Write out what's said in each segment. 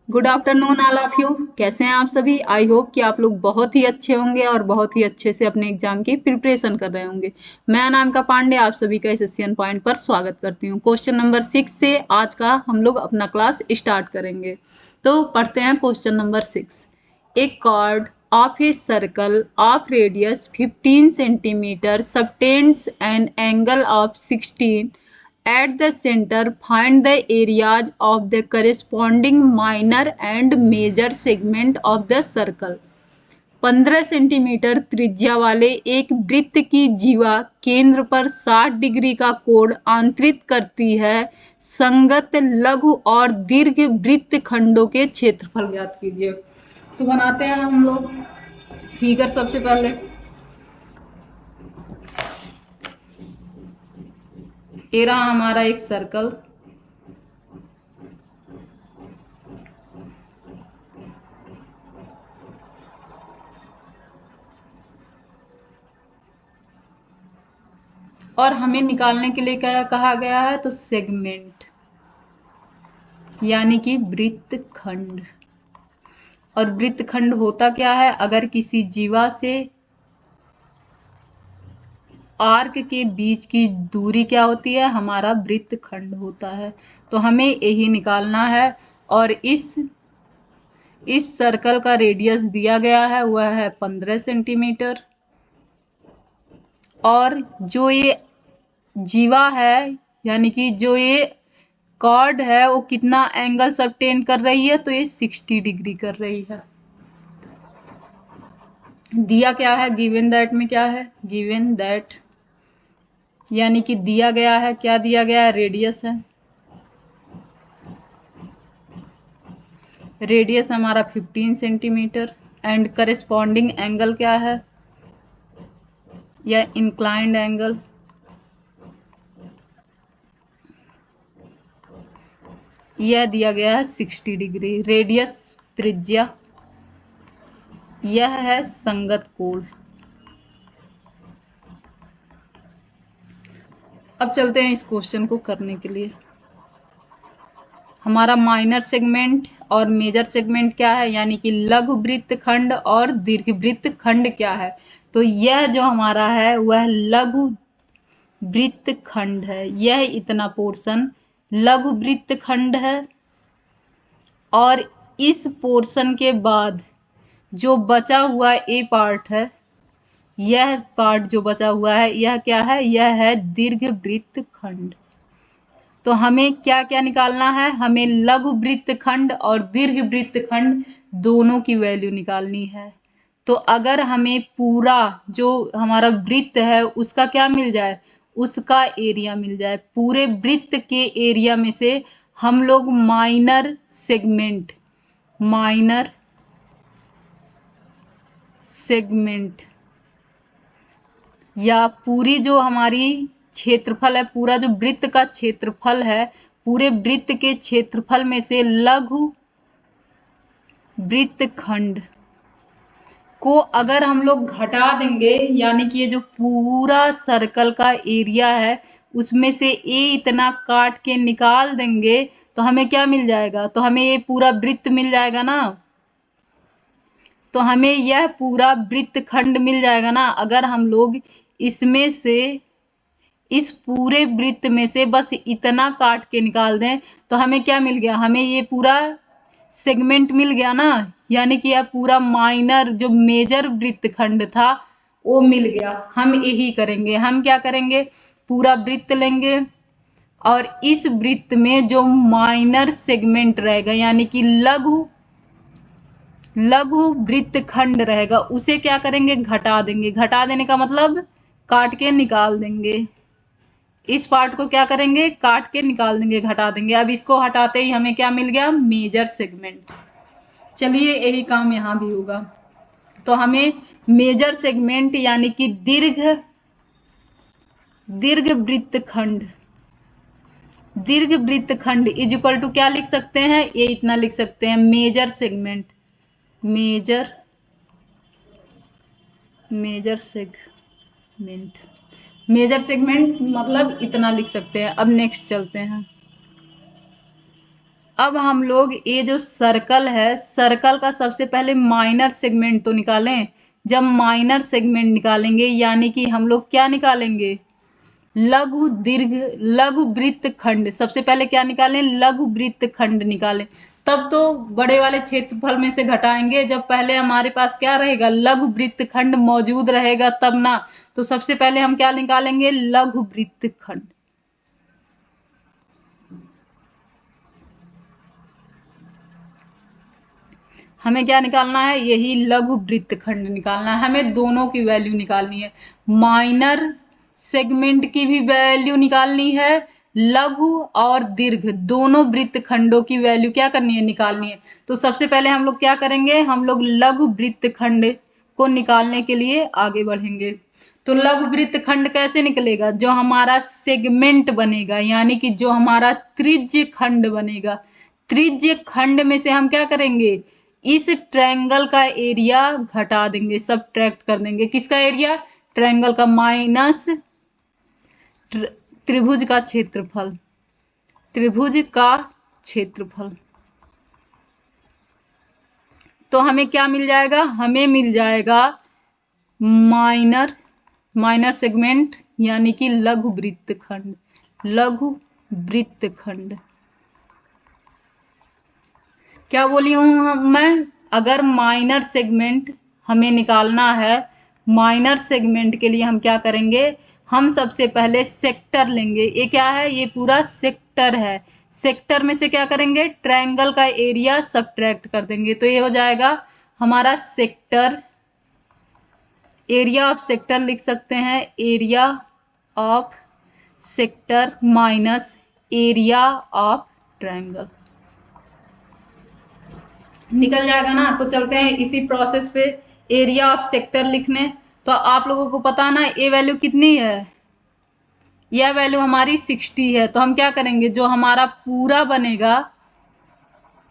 Good afternoon all of you. कैसे हैं आप सभी? आई होप कि आप लोग बहुत ही अच्छे होंगे और बहुत ही अच्छे से अपने एग्जाम की प्रिपरेशन कर रहे होंगे। मैं अनामिका पांडे आप सभी का एसएससीएन पॉइंट पर स्वागत करती हूँ। क्वेश्चन नंबर 6 से आज का हम लोग अपना क्लास स्टार्ट करेंगे। तो पढ़ते हैं question number 6। A chord of a circle of radius 15 centimeter subtends an angle of 16. At the center, find the areas of the corresponding minor and major segment of the circle. 15 centimetre त्रिज्या वाले एक वृत्त की जीवा केंद्र पर 60 degree का कोण आंतरित करती है। संगत लघु और दीर्घ वृत्त खंडों के क्षेत्रफल ज्ञात कीजिए। तो बनाते हैं हम लोग फिगर। सबसे पहले ये रहा हमारा एक सर्कल, और हमें निकालने के लिए क्या कहा गया है? तो सेगमेंट यानी कि वृत्तखंड। और वृत्तखंड होता क्या है? अगर किसी जीवा से आर्क के बीच की दूरी क्या होती है? हमारा वृत्तखंड होता है। तो हमें यही निकालना है। और इस सर्कल का रेडियस दिया गया है वह है 15 सेंटीमीटर। और जो ये जीवा है यानी कि जो ये कॉर्ड है वो कितना एंगल सबटेंड कर रही है? तो ये 60 डिग्री कर रही है। दिया क्या है? गिवन दैट में क्या है? गिवन दैट यानी कि दिया गया है। क्या दिया गया है? रेडियस है। रेडियस हमारा 15 सेंटीमीटर एंड करेस्पॉन्डिंग एंगल क्या है? या इंक्लाइंड एंगल यह दिया गया है 60 डिग्री। रेडियस त्रिज्या, यह है संगत कोण। अब चलते हैं इस क्वेश्चन को करने के लिए। हमारा माइनर सेगमेंट और मेजर सेगमेंट क्या है? यानी कि लघु वृत्त खंड और दीर्घ वृत्त खंड क्या है? तो यह जो हमारा है वह लघु वृत्त खंड है। यह इतना पोर्शन लघु वृत्त खंड है। और इस पोर्शन के बाद जो बचा हुआ ए पार्ट है, यह पार्ट जो बचा हुआ है यह क्या है? यह है दीर्घ वृत्त खंड। तो हमें क्या क्या निकालना है? हमें लघु वृत्त खंड और दीर्घ वृत्त खंड दोनों की वैल्यू निकालनी है। तो अगर हमें पूरा जो हमारा वृत्त है उसका क्या मिल जाए? उसका एरिया मिल जाए। पूरे वृत्त के एरिया में से हम लोग माइनर सेगमेंट या पूरी जो हमारी क्षेत्रफल है, पूरा जो वृत्त का क्षेत्रफल है, पूरे वृत्त के क्षेत्रफल में से लघु वृत्तखंड को अगर हम लोग घटा देंगे, यानी कि ये जो पूरा सर्कल का एरिया है उसमें से ए इतना काट के निकाल देंगे तो हमें क्या मिल जाएगा? तो हमें ये पूरा वृत्त मिल जाएगा ना। तो हमें यह पूरा वृत्तखंड मिल जाएगा ना। अगर हम लोग इसमें से इस पूरे वृत्त में से बस इतना काट के निकाल दें तो हमें क्या मिल गया? हमें ये पूरा सेगमेंट मिल गया ना। यानी कि यह पूरा माइनर जो मेजर वृत्तखंड था वो मिल गया। हम यही करेंगे। हम क्या करेंगे? पूरा वृत्त लेंगे और इस वृत्त में जो माइनर सेगमेंट रहेगा यानी कि लघु वृत्तखंड रहेगा उसे क्या करेंगे? घटा देंगे। घटा देने का मतलब काट के निकाल देंगे। इस पार्ट को क्या करेंगे? काट के निकाल देंगे, घटा देंगे। अब इसको हटाते ही हमें क्या मिल गया? Major segment. चलिए यही काम यहाँ भी होगा। तो हमें मेजर सेगमेंट यानी कि दीर्घ वृत्तखंड इज इक्वल टू क्या लिख सकते हैं? ये इतना लिख सकते हैं, मेजर सेगमेंट मतलब इतना लिख सकते हैं। अब नेक्स्ट चलते हैं। अब हम लोग ये जो सर्कल है, सर्कल का सबसे पहले माइनर सेगमेंट तो निकालें। जब माइनर सेगमेंट निकालेंगे यानी कि हम लोग क्या निकालेंगे, लघु दीर्घ लघु वृत्त खंड। सबसे पहले क्या निकालें, लघु वृत्त खंड निकालें। तब तो बड़े वाले क्षेत्रफल में से घटाएंगे, जब पहले हमारे पास क्या रहेगा, लघु वृत्त खंड मौजूद रहेगा तब ना। तो सबसे पहले हम क्या निकालेंगे, लघु वृत्त खंड। हमें क्या निकालना है, यही लघु वृत्त खंड निकालना है। हमें दोनों की वैल्यू निकालनी है, माइनर सेगमेंट की भी वैल्यू निकालनी है, लघु और दीर्घ दोनों वृत्त खंडों की वैल्यू क्या करनी है, निकालनी है। तो सबसे पहले हम लोग क्या करेंगे, हम लोग लघु वृत्त खंड को निकालने के लिए आगे बढ़ेंगे। तो लघु वृत्त खंड कैसे निकलेगा, जो हमारा सेगमेंट बनेगा यानी कि जो हमारा त्रिज्य खंड बनेगा। त्रिज्य खंड में से हम क्या करेंगे, इस ट्रायंगल का एरिया घटा देंगे, सबट्रैक्ट कर देंगे। किसका एरिया, ट्रायंगल का, माइनस त्रिभुज का क्षेत्रफल, त्रिभुज का क्षेत्रफल। तो हमें क्या मिल जाएगा, हमें मिल जाएगा माइनर सेगमेंट यानी कि लघु वृत्त खंड, लघु वृत्त खंड। क्या बोली हूं मैं, अगर माइनर सेगमेंट हमें निकालना है, माइनर सेगमेंट के लिए हम क्या करेंगे, हम सबसे पहले सेक्टर लेंगे। ये क्या है, ये पूरा सेक्टर है। सेक्टर में से क्या करेंगे, ट्रायंगल का एरिया सबट्रैक्ट कर देंगे। तो ये हो जाएगा हमारा सेक्टर, एरिया ऑफ सेक्टर लिख सकते हैं, area of sector minus area of triangle. निकल जाएगा ना। तो चलते हैं इसी प्रोसेस पे एरिया ऑफ सेक्टर लिखने। तो आप लोगों को पता ना ये वैल्यू कितनी है, यह वैल्यू हमारी 60 है। तो हम क्या करेंगे, जो हमारा पूरा बनेगा,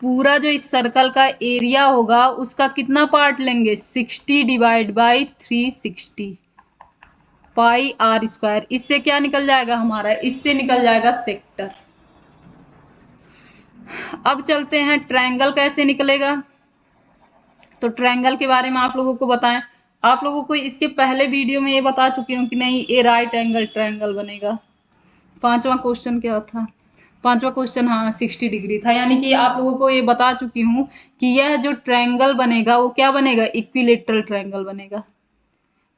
पूरा जो इस सर्कल का एरिया होगा उसका कितना पार्ट लेंगे, 60 divide by 360 pi r square. इससे क्या निकल जाएगा हमारा, इससे निकल जाएगा सेक्टर। अब चलते हैं ट्रायंगल कैसे निकलेगा। तो ट्रायंगल के बारे में आप लोगों को बताएं, आप लोगों को इसके पहले वीडियो में ये बता चुकी हूँ कि नहीं, ये राइट एंगल ट्रायंगल बनेगा। पांचवा क्वेश्चन क्या था, पांचवा क्वेश्चन हाँ 60 डिग्री था। यानी कि आप लोगों को ये बता चुकी हूँ कि यह जो ट्रायंगल बनेगा वो क्या बनेगा, इक्विलेटरल ट्रायंगल बनेगा।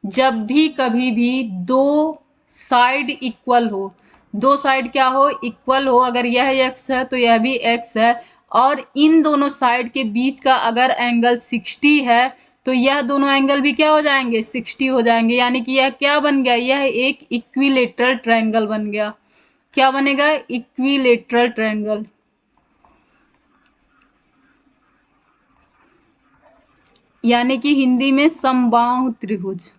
जब भी कभी भी दो साइड इक्वल हो, दो साइड क्या हो, इक्वल हो, अगर यह x है तो यह भी x है, और इन दोनों साइड के बीच का अगर एंगल 60 है तो यह दोनों एंगल भी क्या हो जाएंगे, 60 हो जाएंगे। यानी कि यह क्या बन गया, यह एक इक्विलेटरल ट्रायंगल बन गया। क्या बनेगा, इक्विलेटरल ट्रायंगल। यानी कि हिंदी में समबाहु त्रिभुज।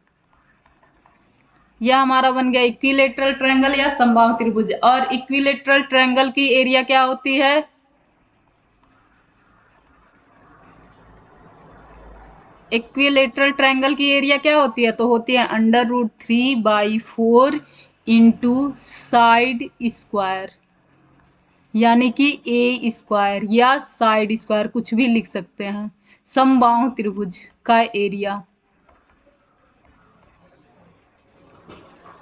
यह हमारा बन गया इक्विलेटरल ट्रायंगल या समबाहु त्रिभुज। और इक्विलेटरल ट्रायंगल की एरिया क्या होती है, इक्विलेटरल ट्रायंगल की एरिया क्या होती है, तो होती है √3/4 इंटू साइड स्क्वायर, यानी कि ए स्क्वायर या साइड स्क्वायर, कुछ भी लिख सकते हैं। समबाहु त्रिभुज का एरिया।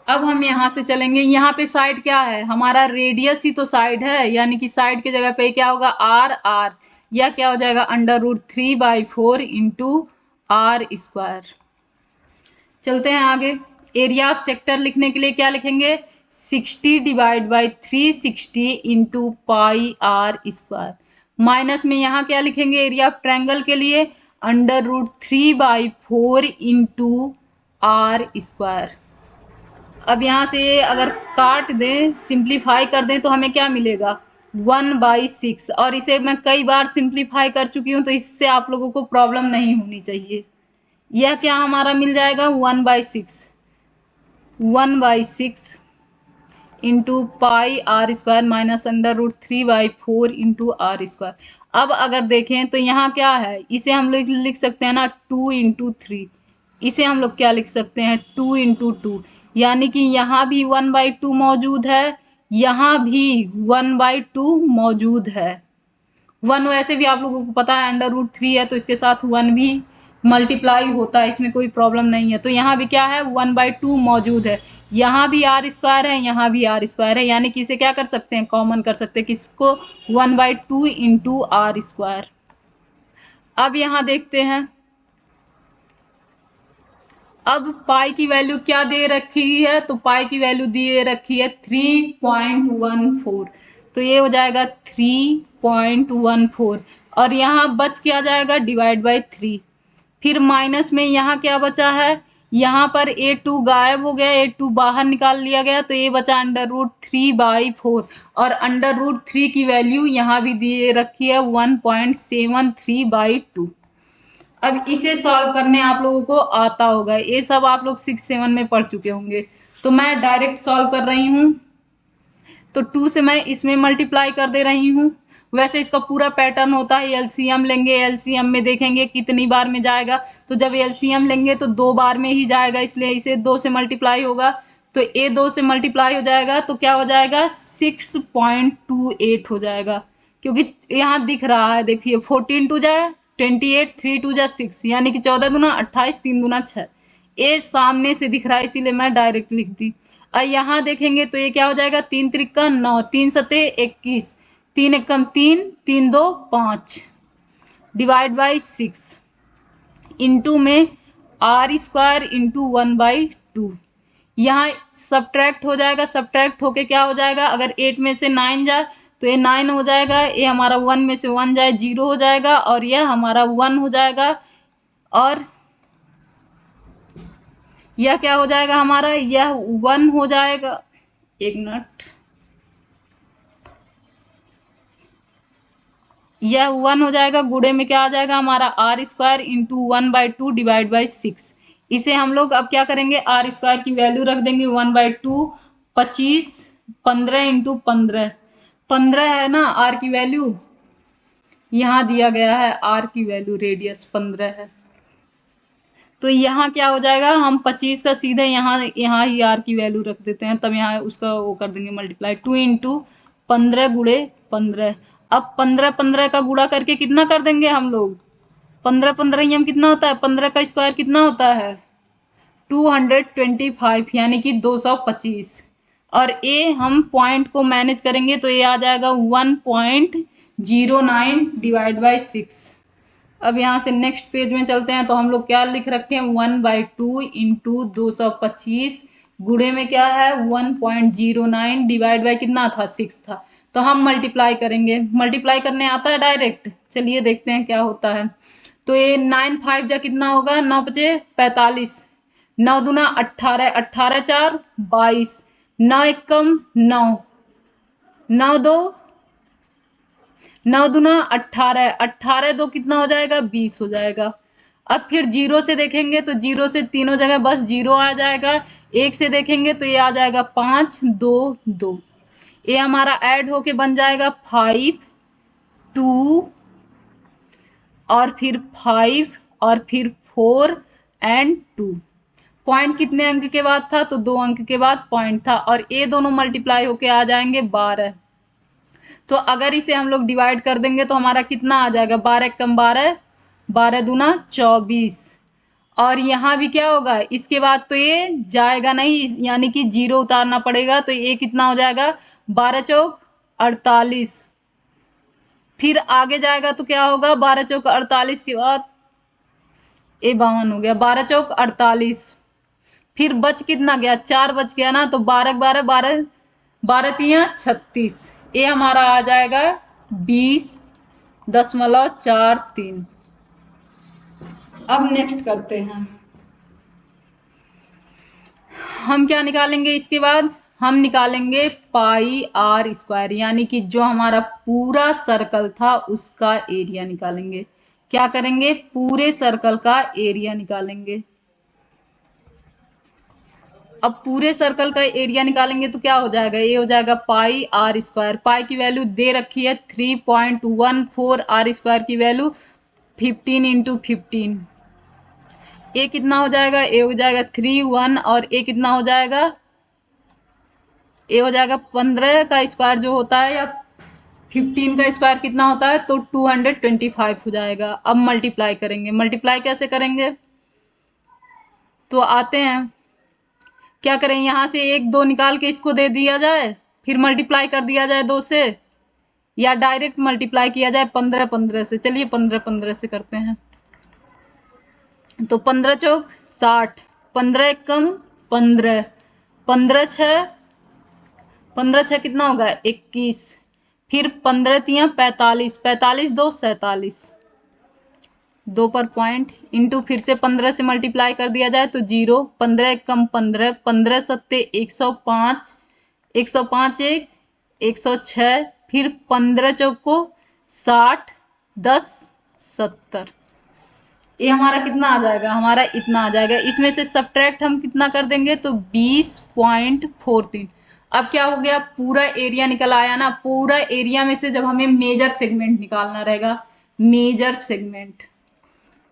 अब हम यहाँ से चलेंगे, यहाँ पे साइड क्या है, हमारा रेडियस ही तो साइड है, यानी कि साइड की जगह पे क्या होगा, आर, या क्या हो जाएगा √3/4 इंटू आर स्क्वायर। चलते हैं आगे। एरिया ऑफ सेक्टर लिखने के लिए क्या लिखेंगे, 60 divide by 360 into pi r square. Minus में यहाँ क्या लिखेंगे, एरिया ऑफ ट्रायंगल के लिए √3/4 इंटू आर स्क्वायर। अब यहाँ से अगर काट दें, सिंप्लीफाई कर दें तो हमें क्या मिलेगा, 1/6। और इसे मैं कई बार सिंप्लीफाई कर चुकी हूँ तो इससे आप लोगों को प्रॉब्लम नहीं होनी चाहिए। यह क्या हमारा मिल जाएगा, 1/6 into pi r square minus √3/4 into r square. अब अगर देखें तो यहाँ क्या है, इसे हम लोग लिख सकते हैं ना 2 इंटू 3, इसे हम लोग क्या लिख सकते हैं 2 इंटू 2। यानी कि यहाँ भी 1/2 मौजूद है, यहाँ भी 1/2 मौजूद है। 1 वैसे भी आप लोगों को पता है √3 है, तो इसके साथ 1 भी मल्टीप्लाई होता है, इसमें कोई प्रॉब्लम नहीं है। तो यहाँ भी क्या है, 1/2 मौजूद है, यहाँ भी r² है, यहाँ भी r² है, यानी कि इसे क्या कर सकते हैं, कॉमन कर सकते हैं, किसको, 1/2 इंटू r²। अब यहाँ देखते हैं, अब पाई की वैल्यू क्या दे रखी है, तो पाई की वैल्यू दे रखी है 3.14, तो ये हो जाएगा 3.14, और यहाँ बच क्या जाएगा, डिवाइड बाई 3। फिर माइनस में यहाँ क्या बचा है, यहाँ पर a2 गायब हो गया, a2 बाहर निकाल लिया गया, तो ये बचा √3/4, और √3 की वैल्यू यहाँ भी दे रखी है 1.73/2। अब इसे सॉल्व करने आप लोगों को आता होगा, ये सब आप लोग 6-7 में पढ़ चुके होंगे, तो मैं डायरेक्ट सॉल्व कर रही हूँ। तो 2 से मैं इसमें मल्टीप्लाई कर दे रही हूँ। वैसे इसका पूरा पैटर्न होता है, एलसीएम लेंगे, एलसीएम में देखेंगे कितनी बार में जाएगा, तो जब एलसीएम लेंगे तो 2 बार में ही जाएगा, इसलिए इसे 2 से मल्टीप्लाई होगा, तो ये 2 से मल्टीप्लाई हो जाएगा, तो क्या हो जाएगा, 6.28 हो जाएगा, क्योंकि यहाँ दिख रहा है, देखिए 14 2 जाए 28, 3 2 जा 6, यानी कि 14 दूना 28, 3 दूना 6, ये सामने से दिख रहा है, इसीलिए मैं डायरेक्ट लिख दी। और यहाँ देखेंगे तो ये क्या हो जाएगा, 3 त्रिका 9, 3 सते 21, 3 एकम 3, 3 2 5, डिवाइड बाई 6, इंटू में r² इंटू 1/2। यहाँ सब्ट्रैक्ट हो जाएगा, सब्ट्रैक्ट होके क्या हो जाएगा, अगर 8 में से 9 जाए तो ये 9 हो जाएगा, ये हमारा 1 में से 1 जाए 0 हो जाएगा, और यह हमारा 1 हो जाएगा, और यह क्या हो जाएगा हमारा, यह 1 हो जाएगा, एक मिनट, यह 1 हो जाएगा, गुणे में क्या आ जाएगा हमारा r² इंटू 1/2 डिवाइड बाई 6। इसे हम लोग अब क्या करेंगे, r² की वैल्यू रख देंगे 1/2, 25, 15 इंटू 15, 15 है ना r की वैल्यू, यहाँ दिया गया है r की वैल्यू, रेडियस 15 है, तो यहाँ क्या हो जाएगा, हम 25 का सीधे यहाँ ही r की वैल्यू रख देते हैं, तब यहाँ उसका वो कर देंगे मल्टीप्लाई, 2 इंटू 15 गुणे 15। अब 15 15 का गुणा करके कितना कर देंगे हम लोग, 15 15 हम कितना होता है, 15 का स्क्वायर कितना होता है, 225, यानी कि 225, और ये हम पॉइंट को मैनेज करेंगे तो ये आ जाएगा 1.09 डिवाइड बाई 6। अब यहाँ से नेक्स्ट पेज में चलते हैं, तो हम लोग क्या लिख रखे हैं, 1/2 इंटू 225, गुणे में क्या है 1.09 डिवाइड बाई कितना था, 6 था, तो हम मल्टीप्लाई करेंगे, मल्टीप्लाई करने आता है डायरेक्ट, चलिए देखते हैं क्या होता है। तो ये 9 5 जा कितना होगा, 9 5 45, 9 दूना 18, 18 4 22, 9 एकम 9, 9 2 9 दूना 18, 18 2 कितना हो जाएगा, 20 हो जाएगा। अब फिर 0 से देखेंगे तो 0 से तीनों जगह बस 0 आ जाएगा, 1 से देखेंगे तो ये आ जाएगा 5 2 2, ये हमारा ऐड होके बन जाएगा 5 2, और फिर 5, और फिर 4 एंड 2। पॉइंट कितने अंक के बाद था, तो 2 अंक के बाद पॉइंट था, और ये दोनों मल्टीप्लाई होके आ जाएंगे 12। तो अगर इसे हम लोग डिवाइड कर देंगे तो हमारा कितना आ जाएगा, 12 कम 12, 12 दूना 24, और यहाँ भी क्या होगा, इसके बाद तो ये जाएगा नहीं, यानी कि 0 उतारना पड़ेगा, तो ये कितना हो जाएगा, 12 चौक 48, फिर आगे जाएगा तो क्या होगा, 12 चौक 48 के बाद ये 52 हो गया, 12 चौक 48, फिर बच कितना गया, 4 बच गया ना, तो 12 12 12, 12 3 36, ये हमारा आ जाएगा 20.43। अब नेक्स्ट करते हैं, हम क्या निकालेंगे, इसके बाद हम निकालेंगे पाई r², यानी कि जो हमारा पूरा सर्कल था उसका एरिया निकालेंगे। क्या करेंगे, पूरे सर्कल का एरिया निकालेंगे। अब पूरे सर्कल का एरिया निकालेंगे तो क्या हो जाएगा, ये हो जाएगा पाई r², पाई की वैल्यू दे रखी है 3.14, r² की वैल्यू 15 इंटू 15, ये कितना हो जाएगा, ये हो जाएगा 3 1, और ये कितना हो जाएगा, ये हो जाएगा 15 का स्क्वायर जो होता है, या 15 का स्क्वायर कितना होता है, तो 225 हो जाएगा। अब मल्टीप्लाई करेंगे, मल्टीप्लाई कैसे करेंगे, तो आते हैं, क्या करें, यहां से 1 2 निकाल के इसको दे दिया जाए, फिर मल्टीप्लाई कर दिया जाए 2 से, या डायरेक्ट मल्टीप्लाई किया जाए 15 15 से। चलिए 15 15 से करते हैं। तो 15 चौक 60, 15 एकम 15, 15 छः, 15 छः कितना होगा 21, फिर 15 तियां 45, 45 2 47, 2 पर पॉइंट, इंटू फिर से 15 से मल्टीप्लाई कर दिया जाए तो 0, 15 एकम 15, 15 सत्ते 105, 105 एक 106, फिर 15 चौक को 60, 10 70, ये हमारा कितना आ जाएगा, हमारा इतना आ जाएगा। इसमें से सब्ट्रैक्ट हम कितना कर देंगे, तो 20.43। अब क्या हो गया, पूरा एरिया निकल आया ना। पूरा एरिया में से जब हमें मेजर सेगमेंट निकालना रहेगा, मेजर सेगमेंट,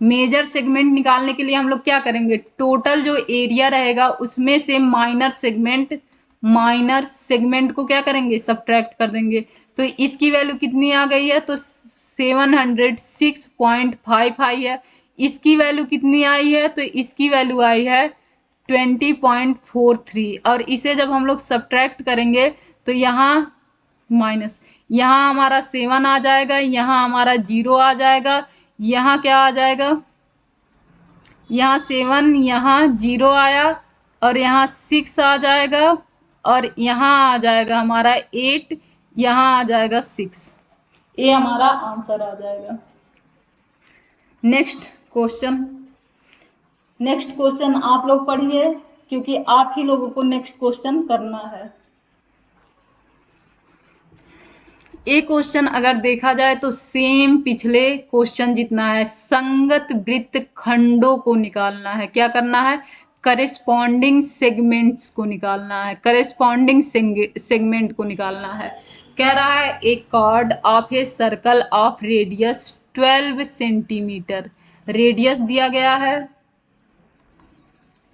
मेजर सेगमेंट निकालने के लिए हम लोग क्या करेंगे, टोटल जो एरिया रहेगा उसमें से माइनर सेगमेंट को क्या करेंगे, सब्ट्रैक्ट कर देंगे। तो इसकी वैल्यू कितनी आ गई है, तो 706.5 है। इसकी वैल्यू कितनी आई है, तो इसकी वैल्यू आई है 20.43। और इसे जब हम लोग सब्ट्रैक्ट करेंगे तो यहाँ माइनस, यहाँ हमारा 7 आ जाएगा, यहाँ हमारा 0 आ जाएगा, यहाँ क्या आ जाएगा, यहाँ 7, यहाँ 0 आया, और यहाँ 6 आ जाएगा, और यहाँ आ जाएगा हमारा 8, यहाँ आ जाएगा 6। ये हमारा आंसर आ जाएगा। नेक्स्ट क्वेश्चन, नेक्स्ट क्वेश्चन आप लोग पढ़िए, क्योंकि आप ही लोगों को नेक्स्ट क्वेश्चन करना है। एक क्वेश्चन अगर देखा जाए तो सेम पिछले क्वेश्चन जितना है, संगत वृत्त खंडों को निकालना है। क्या करना है, करेस्पॉन्डिंग सेगमेंट्स को निकालना है, करेस्पॉन्डिंग सेगमेंट को निकालना है। कह रहा है a chord of a circle of radius 12 centimetre, radius दिया गया है,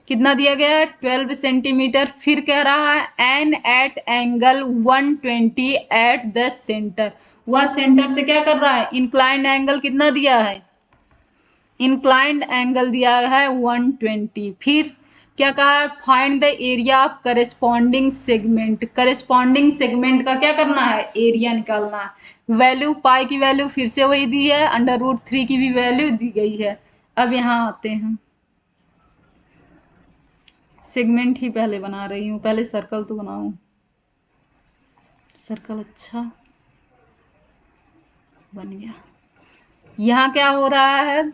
कितना दिया गया है 12 सेंटीमीटर। फिर कह रहा है an at angle 120 at the centre, वह सेंटर से क्या कर रहा है, इंक्लाइंड एंगल कितना दिया है, इंक्लाइंड एंगल दिया है 120। फिर क्या कहा है, find the area of corresponding segment, corresponding segment का क्या करना है, एरिया निकालना है। वैल्यू पाई की वैल्यू फिर से वही दी है, √3 की भी वैल्यू दी गई है। अब यहाँ आते हैं, सेगमेंट ही पहले बना रही हूँ, पहले सर्कल तो बनाऊं, सर्कल अच्छा बन गया। यहाँ क्या हो रहा है,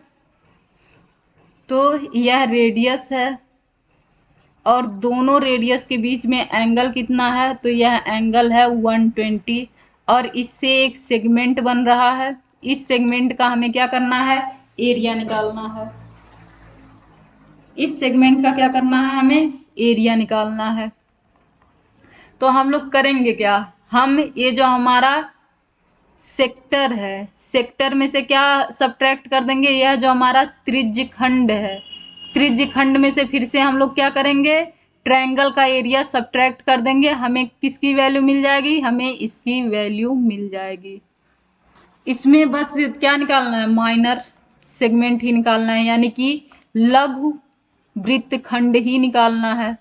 तो यह रेडियस है, और दोनों रेडियस के बीच में एंगल कितना है, तो यह एंगल है 120, और इससे एक सेगमेंट बन रहा है। इस सेगमेंट का हमें क्या करना है, एरिया निकालना है। इस सेगमेंट का क्या करना है, हमें एरिया निकालना है। तो हम लोग करेंगे क्या, हम ये जो हमारा सेक्टर है, सेक्टर में से क्या सब्ट्रैक्ट कर देंगे, यह जो हमारा त्रिज्य खंड है, त्रिज्य खंड में से फिर से हम लोग क्या करेंगे, ट्रायंगल का एरिया सब्ट्रैक्ट कर देंगे। हमें किसकी वैल्यू मिल जाएगी, हमें इसकी वैल्यू मिल जाएगी। इसमें बस क्या निकालना है, माइनर सेगमेंट ही निकालना है, यानी कि लघु वृत्त खंड ही निकालना है।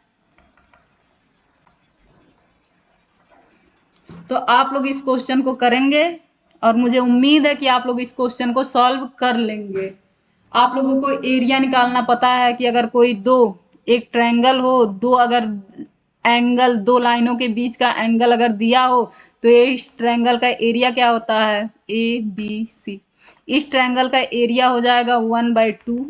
तो आप लोग इस क्वेश्चन को करेंगे, और मुझे उम्मीद है कि आप लोग इस क्वेश्चन को सॉल्व कर लेंगे। आप लोगों को एरिया निकालना पता है कि अगर कोई एक ट्रायंगल हो, अगर एंगल, 2 लाइनों के बीच का एंगल अगर दिया हो, तो ये इस ट्रायंगल का एरिया क्या होता है, ABC। इस ट्रायंगल का एरिया हो जाएगा 1/2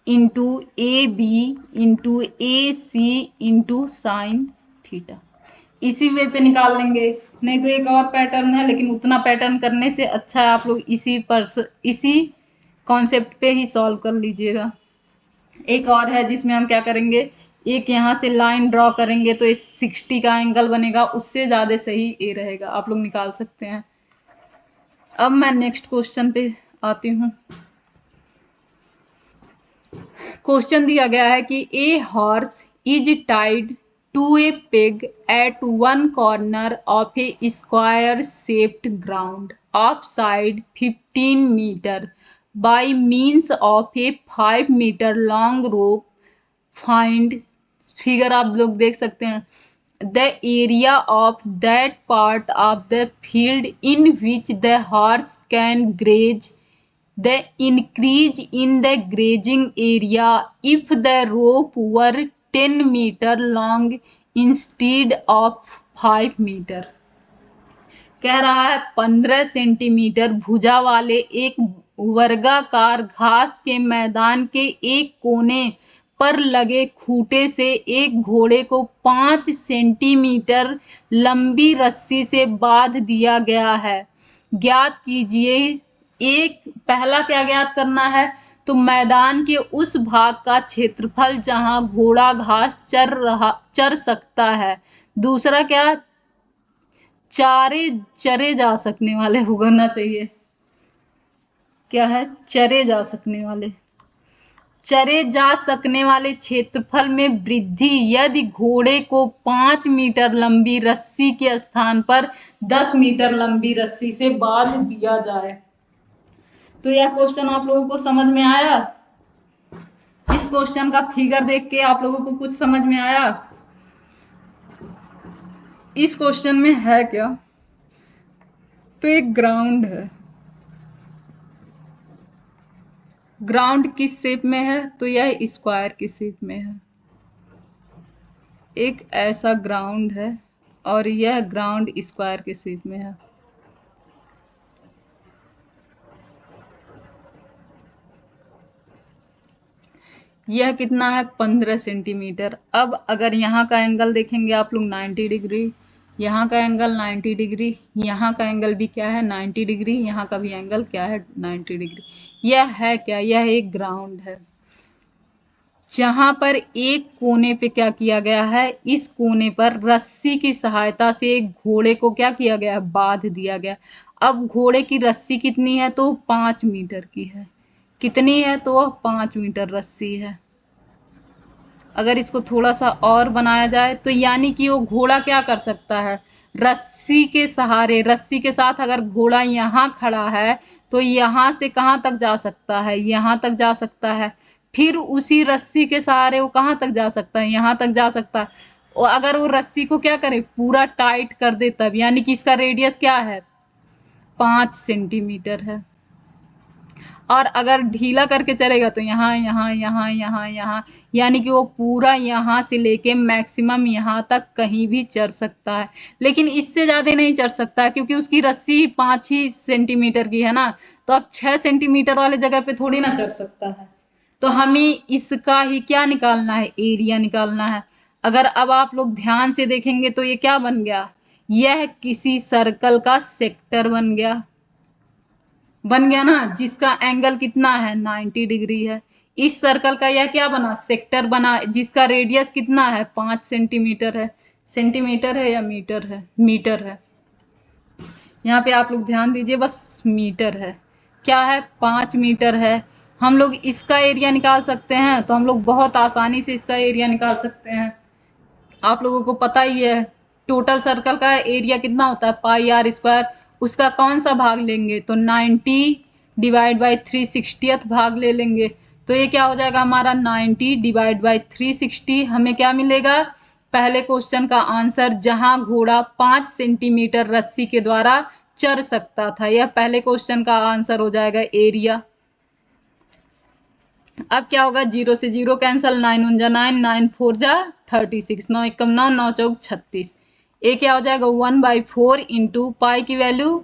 into AB into AC into sine theta. इसी वे पे निकाल लेंगे, नहीं तो एक और पैटर्न है, लेकिन उतना पैटर्न करने से अच्छा है आप लोग इसी कॉन्सेप्ट पे ही सॉल्व कर लीजिएगा। एक और है जिसमें हम क्या करेंगे, एक यहाँ से लाइन ड्रॉ करेंगे तो इस 60 का एंगल बनेगा, उससे ज़्यादा सही ए रहेगा, आप लोग निकाल सकते हैं। अब मैं नेक्स्ट क्वेश्चन पे आती हूँ। क्वेश्चन दिया गया है कि a horse is tied to a peg at one corner of a square shaped ground of side 15 meter by means of a 5 meter long rope. Find, figure आप लोग देख सकते हैं, the area of that part of the field in which the horse can graze, the increase in the grazing area if the rope were 10 meter long instead of 5 meter. कह रहा है 15 centimetre भुजा वाले एक वर्गाकार घास के मैदान के एक कोने पर लगे खूंटे से एक घोड़े को 5 सेंटीमीटर लंबी रस्सी से बांध दिया गया है। ज्ञात कीजिए, एक पहला क्या ज्ञात करना है, तो मैदान के उस भाग का क्षेत्रफल जहां घोड़ा घास चर सकता है। दूसरा क्या, चरे जा सकने वाले होना चाहिए, क्या है, चरे जा सकने वाले क्षेत्रफल में वृद्धि यदि घोड़े को 5 मीटर लंबी रस्सी के स्थान पर 10 मीटर लंबी रस्सी से बांध दिया जाए। तो यह क्वेश्चन आप लोगों को समझ में आया? इस क्वेश्चन का फिगर देख के आप लोगों को कुछ समझ में आया? इस क्वेश्चन में है क्या, तो एक ग्राउंड है। ग्राउंड किस शेप में है, तो यह स्क्वायर की शेप में है। एक ऐसा ग्राउंड है और यह ग्राउंड स्क्वायर की शेप में है। यह कितना है, 15 सेंटीमीटर। अब अगर यहाँ का एंगल देखेंगे आप लोग 90 डिग्री, यहाँ का एंगल 90 डिग्री, यहाँ का एंगल भी क्या है 90 डिग्री, यहाँ का भी एंगल क्या है 90 डिग्री। यह है क्या, यह एक ग्राउंड है जहां पर एक कोने पे क्या किया गया है, इस कोने पर रस्सी की सहायता से एक घोड़े को क्या किया गया, बांध दिया गया। अब घोड़े की रस्सी कितनी है, तो 5 मीटर की है। कितनी है, तो 5 मीटर रस्सी है। अगर इसको थोड़ा सा और बनाया जाए तो यानी कि वो घोड़ा क्या कर सकता है, रस्सी के सहारे, रस्सी के साथ अगर घोड़ा यहाँ खड़ा है तो यहाँ से कहाँ तक जा सकता है, यहाँ तक जा सकता है। फिर उसी रस्सी के सहारे वो कहाँ तक जा सकता है, यहाँ तक जा सकता है। और अगर वो रस्सी को क्या करे, पूरा टाइट कर दे तब, यानी कि इसका रेडियस क्या है, 5 सेंटीमीटर है। और अगर ढीला करके चलेगा तो यहाँ यहाँ यहाँ यहाँ यहाँ, यानी कि वो पूरा यहाँ से लेके मैक्सिमम यहाँ तक कहीं भी चढ़ सकता है। लेकिन इससे ज़्यादा नहीं चढ़ सकता क्योंकि उसकी रस्सी 5 ही सेंटीमीटर की है ना, तो अब 6 सेंटीमीटर वाले जगह पे थोड़ी ना चढ़ सकता है। तो हमें इसका ही क्या निकालना है, एरिया निकालना है। अगर अब आप लोग ध्यान से देखेंगे तो ये क्या बन गया, यह किसी सर्कल का सेक्टर बन गया ना, जिसका एंगल कितना है 90 डिग्री है। इस सर्कल का यह क्या बना, सेक्टर बना, जिसका रेडियस कितना है 5 सेंटीमीटर है। सेंटीमीटर है या मीटर है, मीटर है। यहाँ पे आप लोग ध्यान दीजिए, बस मीटर है। क्या है, 5 मीटर है। हम लोग इसका एरिया निकाल सकते हैं, तो हम लोग बहुत आसानी से इसका एरिया निकाल सकते हैं। आप लोगों को पता ही है टोटल सर्कल का एरिया कितना होता है, पाई आर स्क्वायर। उसका कौन सा भाग लेंगे, तो 90 डिवाइड बाई 360th भाग ले लेंगे। तो ये क्या हो जाएगा हमारा 90 डिवाइड बाई 360। हमें क्या मिलेगा, पहले क्वेश्चन का आंसर, जहां घोड़ा 5 सेंटीमीटर रस्सी के द्वारा चढ़ सकता था। यह पहले क्वेश्चन का आंसर हो जाएगा एरिया। अब क्या होगा, 0 से 0 कैंसल, 9 1 जा 9, 9 4 जा 36, 9 1 9, 9 4 36। ए क्या हो जाएगा 1/4 इंटू पाई की वैल्यू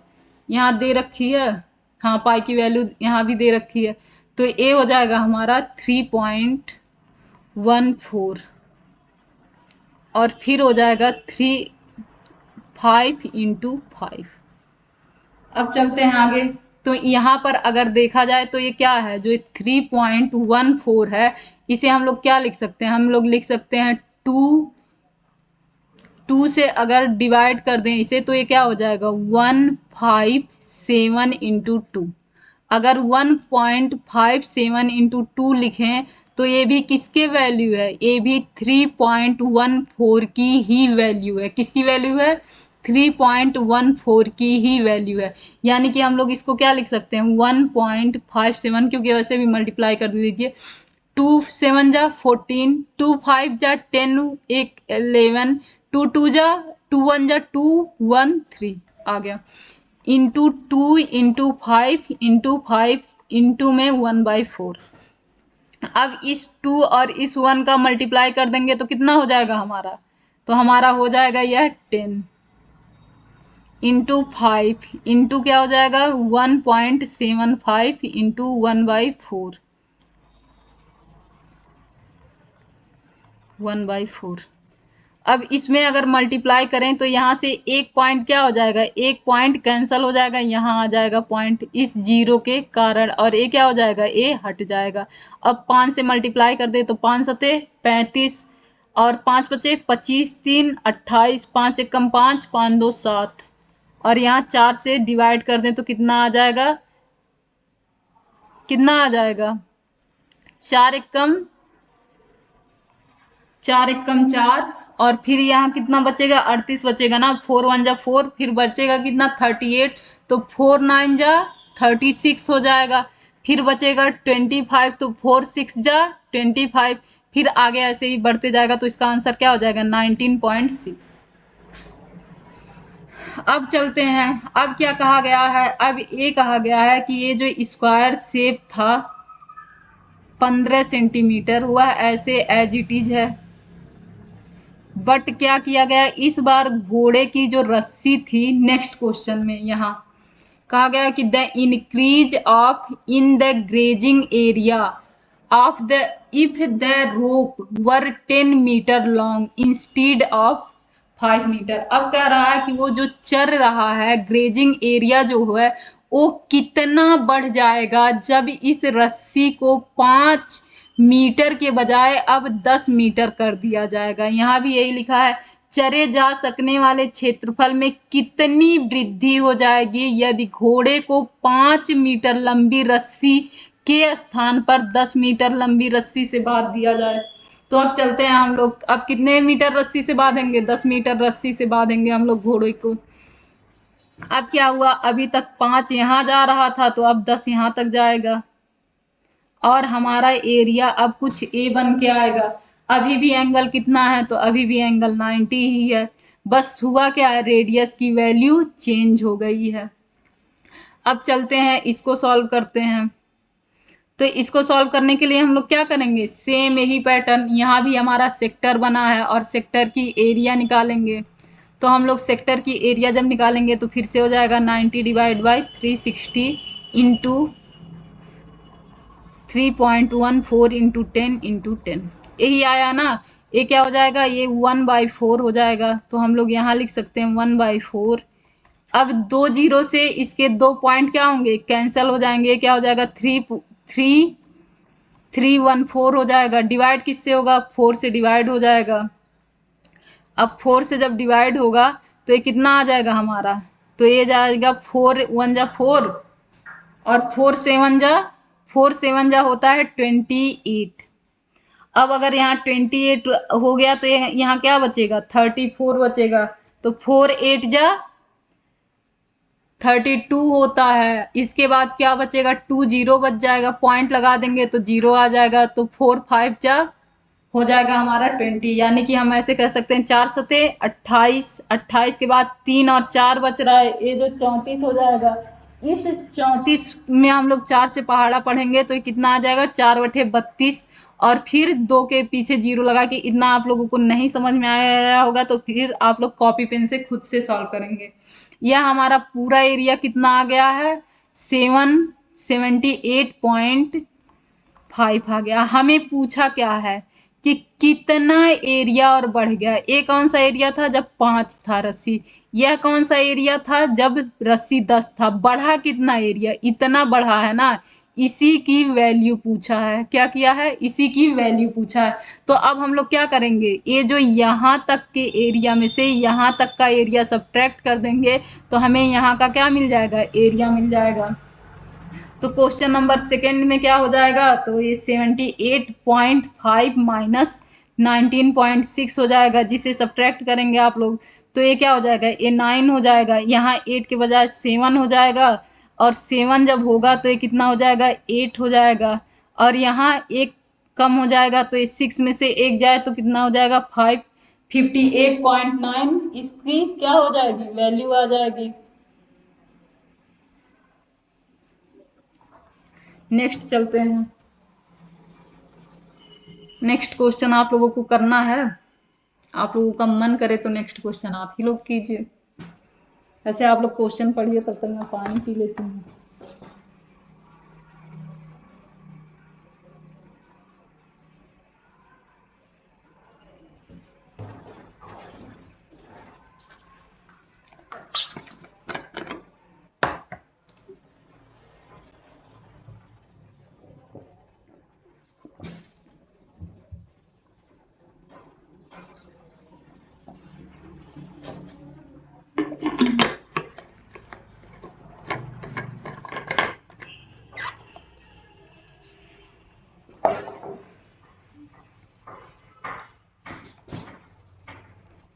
यहाँ दे रखी है, हाँ पाई की वैल्यू यहाँ भी दे रखी है, तो ए हो जाएगा हमारा 3.14 और फिर हो जाएगा 5 इंटू 5। अब चलते हैं आगे। तो यहाँ पर अगर देखा जाए तो ये क्या है, जो 3.14 है, इसे हम लोग क्या लिख सकते हैं, हम लोग लिख सकते हैं 2 से अगर डिवाइड कर दें इसे तो ये क्या हो जाएगा 157 इंटू 2। अगर 1.57 इंटू 2 लिखें तो ये भी किसके वैल्यू है, ये भी 3.14 की ही वैल्यू है। किसकी वैल्यू है, 3.14 की ही वैल्यू है। यानी कि हम लोग इसको क्या लिख सकते हैं, 1.57, क्योंकि वैसे भी मल्टीप्लाई कर लीजिए। 2 7 जा 14, 2 5 जा 10, 1 11, 2 2 जा 2 1 जा 2 1 3 आ गया, इंटू 2 इंटू 5 इंटू में 1/4। अब इस 2 और इस 1 का मल्टीप्लाई कर देंगे तो कितना हो जाएगा हमारा, तो हमारा हो जाएगा यह 10 इंटू 5 इंटू क्या हो जाएगा 1.75 इंटू 1/4, 1/4। अब इसमें अगर मल्टीप्लाई करें तो यहाँ से एक पॉइंट क्या हो जाएगा, एक पॉइंट कैंसिल हो जाएगा, यहाँ आ जाएगा पॉइंट इस जीरो के कारण, और ये क्या हो जाएगा, ये हट जाएगा। अब 5 से मल्टीप्लाई कर दे तो 5 सते 35 और 5 बचे 25, 3 28, 5 एकम 5, 5 2 7, और यहाँ 4 से डिवाइड कर दें तो कितना आ जाएगा, कितना आ जाएगा, 4 एकम 4, और फिर यहाँ कितना बचेगा, 38 बचेगा ना, 4 1 जा 4, फिर बचेगा कितना 38, तो 4 9 जा 36 हो जाएगा। फिर बचेगा 25, तो 4 6 जा 25, फिर आगे ऐसे ही बढ़ते जाएगा, तो इसका आंसर क्या हो जाएगा 19.6। अब चलते हैं, अब क्या कहा गया है, अब ये कहा गया है कि ये जो स्क्वायर शेप था 15 सेंटीमीटर, वह ऐसे एज इट इज है, बट क्या किया गया, इस बार घोड़े की जो रस्सी थी, नेक्स्ट क्वेश्चन में यहाँ कहा गया कि the increase of in the grazing area of the if the rope were 10 metre long instead of 5 metre. अब कह रहा है कि वो जो चर रहा है, ग्रेजिंग एरिया जो है वो कितना बढ़ जाएगा जब इस रस्सी को 5 मीटर के बजाय अब 10 मीटर कर दिया जाएगा। यहाँ भी यही लिखा है, चरे जा सकने वाले क्षेत्रफल में कितनी वृद्धि हो जाएगी यदि घोड़े को 5 मीटर लंबी रस्सी के स्थान पर 10 मीटर लंबी रस्सी से बांध दिया जाए। तो अब चलते हैं हम लोग, अब कितने मीटर रस्सी से बांधेंगे, 10 मीटर रस्सी से बांधेंगे हम लोग घोड़े को। अब क्या हुआ, अभी तक 5 यहाँ जा रहा था, तो अब 10 यहाँ तक जाएगा, और हमारा एरिया अब कुछ ए बन के आएगा। अभी भी एंगल कितना है, तो अभी भी एंगल 90 ही है, बस हुआ क्या है, रेडियस की वैल्यू चेंज हो गई है। अब चलते हैं इसको सॉल्व करते हैं। तो इसको सॉल्व करने के लिए हम लोग क्या करेंगे, सेम यही पैटर्न, यहाँ भी हमारा सेक्टर बना है और सेक्टर की एरिया निकालेंगे। तो हम लोग सेक्टर की एरिया जब निकालेंगे तो फिर से हो जाएगा 90 डिवाइड बाई 360 इंटू 3.14 इंटू 10, यही आया ना। ये क्या हो जाएगा, ये 1/4 हो जाएगा, तो हम लोग यहाँ लिख सकते हैं 1/4। अब 2 जीरो से इसके 2 पॉइंट क्या होंगे, कैंसिल हो जाएंगे, क्या हो जाएगा 314 हो जाएगा। डिवाइड किससे होगा, 4 से डिवाइड हो जाएगा। अब 4 से जब डिवाइड होगा तो ये कितना आ जाएगा हमारा, तो ये जाएगा 4 1 जा 4 और 4 7 जा होता है 28। अब अगर यहाँ 28 हो गया तो यहाँ क्या बचेगा, 34 बचेगा, तो 4 8 जा 32 होता है। इसके बाद क्या बचेगा, 2 जीरो बच जाएगा, पॉइंट लगा देंगे तो जीरो आ जाएगा, तो 4 5 जा हो जाएगा हमारा 20। यानी कि हम ऐसे कह सकते हैं 4 सते 28, 28 के बाद 3 और 4 बच रहा है, ये जो 34 हो जाएगा। इस 34 में हम लोग 4 से पहाड़ा पढ़ेंगे तो ये कितना आ जाएगा, 4/32, और फिर 2 के पीछे जीरो लगा के। इतना आप लोगों को नहीं समझ में आया होगा तो फिर आप लोग कॉपी पेन से खुद से सॉल्व करेंगे। यह हमारा पूरा एरिया कितना आ गया है, 778.5 आ गया। हमें पूछा क्या है कि कितना एरिया और बढ़ गया। ये कौन सा एरिया था, जब 5 था रस्सी। यह कौन सा एरिया था, जब रस्सी 10 था। बढ़ा कितना एरिया, इतना बढ़ा है ना, इसी की वैल्यू पूछा है। क्या किया है, इसी की वैल्यू पूछा है। तो अब हम लोग क्या करेंगे, ये जो यहाँ तक के एरिया में से यहाँ तक का एरिया सब्ट्रैक्ट कर देंगे तो हमें यहाँ का क्या मिल जाएगा, एरिया मिल जाएगा। तो क्वेश्चन नंबर सेकंड में क्या हो जाएगा, तो ये 78.5 माइनस 19.6 हो जाएगा, जिसे सब्ट्रैक्ट करेंगे आप लोग तो ये क्या हो जाएगा, ये 9 हो जाएगा, यहाँ 8 के बजाय 7 हो जाएगा, और 7 जब होगा तो ये कितना हो जाएगा, 8 हो जाएगा, और यहाँ एक कम हो जाएगा तो ये 6 में से एक जाए तो कितना हो जाएगा, 5। 58.9 इसकी क्या हो जाएगी, वैल्यू आ जाएगी। नेक्स्ट चलते हैं। नेक्स्ट क्वेश्चन आप लोगों को करना है, आप लोगों का मन करे तो नेक्स्ट क्वेश्चन आप ही लोग कीजिए। ऐसे आप लोग क्वेश्चन पढ़िए, तब तक मैं पानी पी लेती हूँ।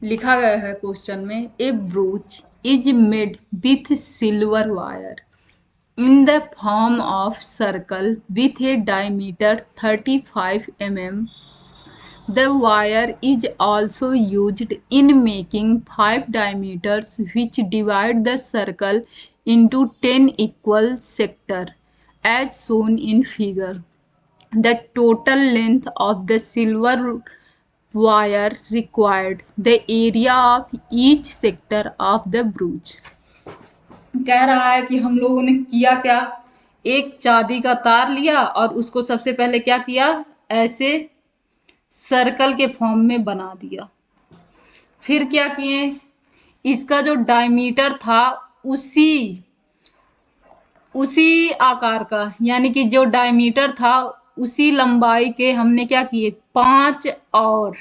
लिखा गया है क्वेश्चन में, a brooch is made with silver wire in the form of circle with a diameter 35 mm. The wire is also used in making 5 diameters which divide the circle into 10 equal sectors as shown in figure. The total length of the silver wire required, the area of each sector of the brooch. कह रहा है कि हम लोगों ने किया क्या, एक चांदी का तार लिया और उसको सबसे पहले क्या किया, ऐसे सर्कल के फॉर्म में बना दिया। फिर क्या किए, इसका जो डायमीटर था उसी आकार का, यानी कि जो डायमीटर था उसी लंबाई के हमने क्या किए, 5 और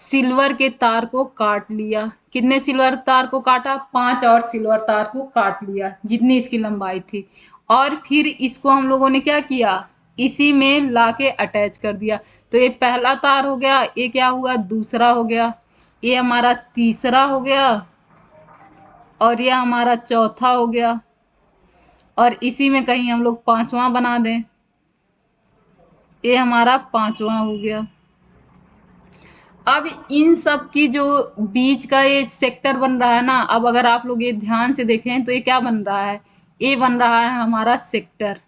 सिल्वर के तार को काट लिया। कितने सिल्वर तार को काटा, 5 और सिल्वर तार को काट लिया, जितनी इसकी लंबाई थी। और फिर इसको हम लोगों ने क्या किया, इसी में लाके अटैच कर दिया। तो ये पहला तार हो गया, ये क्या हुआ, दूसरा हो गया, ये हमारा तीसरा हो गया, और ये हमारा चौथा हो गया, और इसी में कहीं हम लोग पांचवा बना दें, ये हमारा पांचवा हो गया। अब इन सब की जो बीच का ये सेक्टर बन रहा है ना, अब अगर आप लोग ये ध्यान से देखें तो ये क्या बन रहा है, ये बन रहा है हमारा सेक्टर।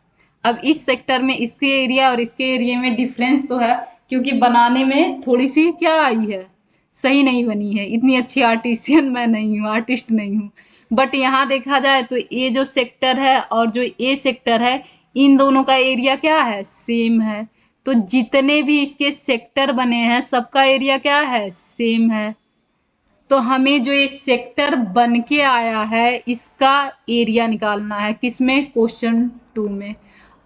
अब इस सेक्टर में इसके एरिया और इसके एरिया में डिफरेंस तो है, क्योंकि बनाने में थोड़ी सी क्या आई है, सही नहीं बनी है। इतनी अच्छी आर्टिशियन मैं नहीं हूँ, आर्टिस्ट नहीं हूँ, बट यहाँ देखा जाए तो ये जो सेक्टर है और जो ये सेक्टर है, इन दोनों का एरिया क्या है, सेम है। तो जितने भी इसके सेक्टर बने हैं सबका एरिया क्या है, सेम है। तो हमें जो ये सेक्टर बन के आया है इसका एरिया निकालना है, किसमें, क्वेश्चन 2 में।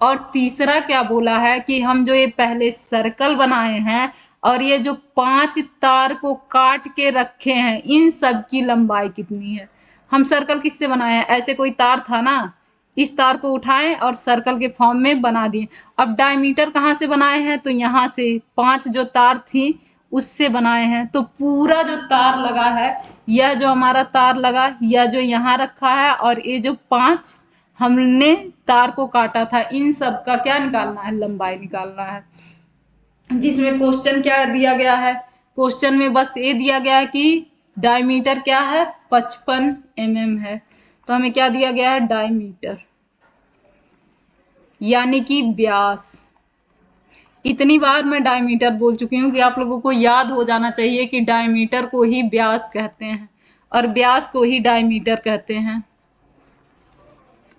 और तीसरा क्या बोला है कि हम जो ये पहले सर्कल बनाए हैं और ये जो 5 तार को काट के रखे हैं, इन सब की लंबाई कितनी है। हम सर्कल किससे बनाए हैं, ऐसे कोई तार था ना, इस तार को उठाएं और सर्कल के फॉर्म में बना दिए। अब डायमीटर कहाँ से बनाए हैं, तो यहाँ से 5 जो तार थी उससे बनाए हैं। तो पूरा जो तार लगा है, यह जो हमारा तार लगा, यह जो यहाँ रखा है, और ये जो 5 हमने तार को काटा था, इन सब का क्या निकालना है, लंबाई निकालना है। जिसमें क्वेश्चन क्या दिया गया है, क्वेश्चन में बस ये दिया गया है कि डायमीटर क्या है, 55 mm है। तो हमें क्या दिया गया है, डायमीटर यानी कि व्यास। इतनी बार मैं डायमीटर बोल चुकी हूँ कि आप लोगों को याद हो जाना चाहिए कि डायमीटर को ही व्यास कहते हैं और व्यास को ही डायमीटर कहते हैं।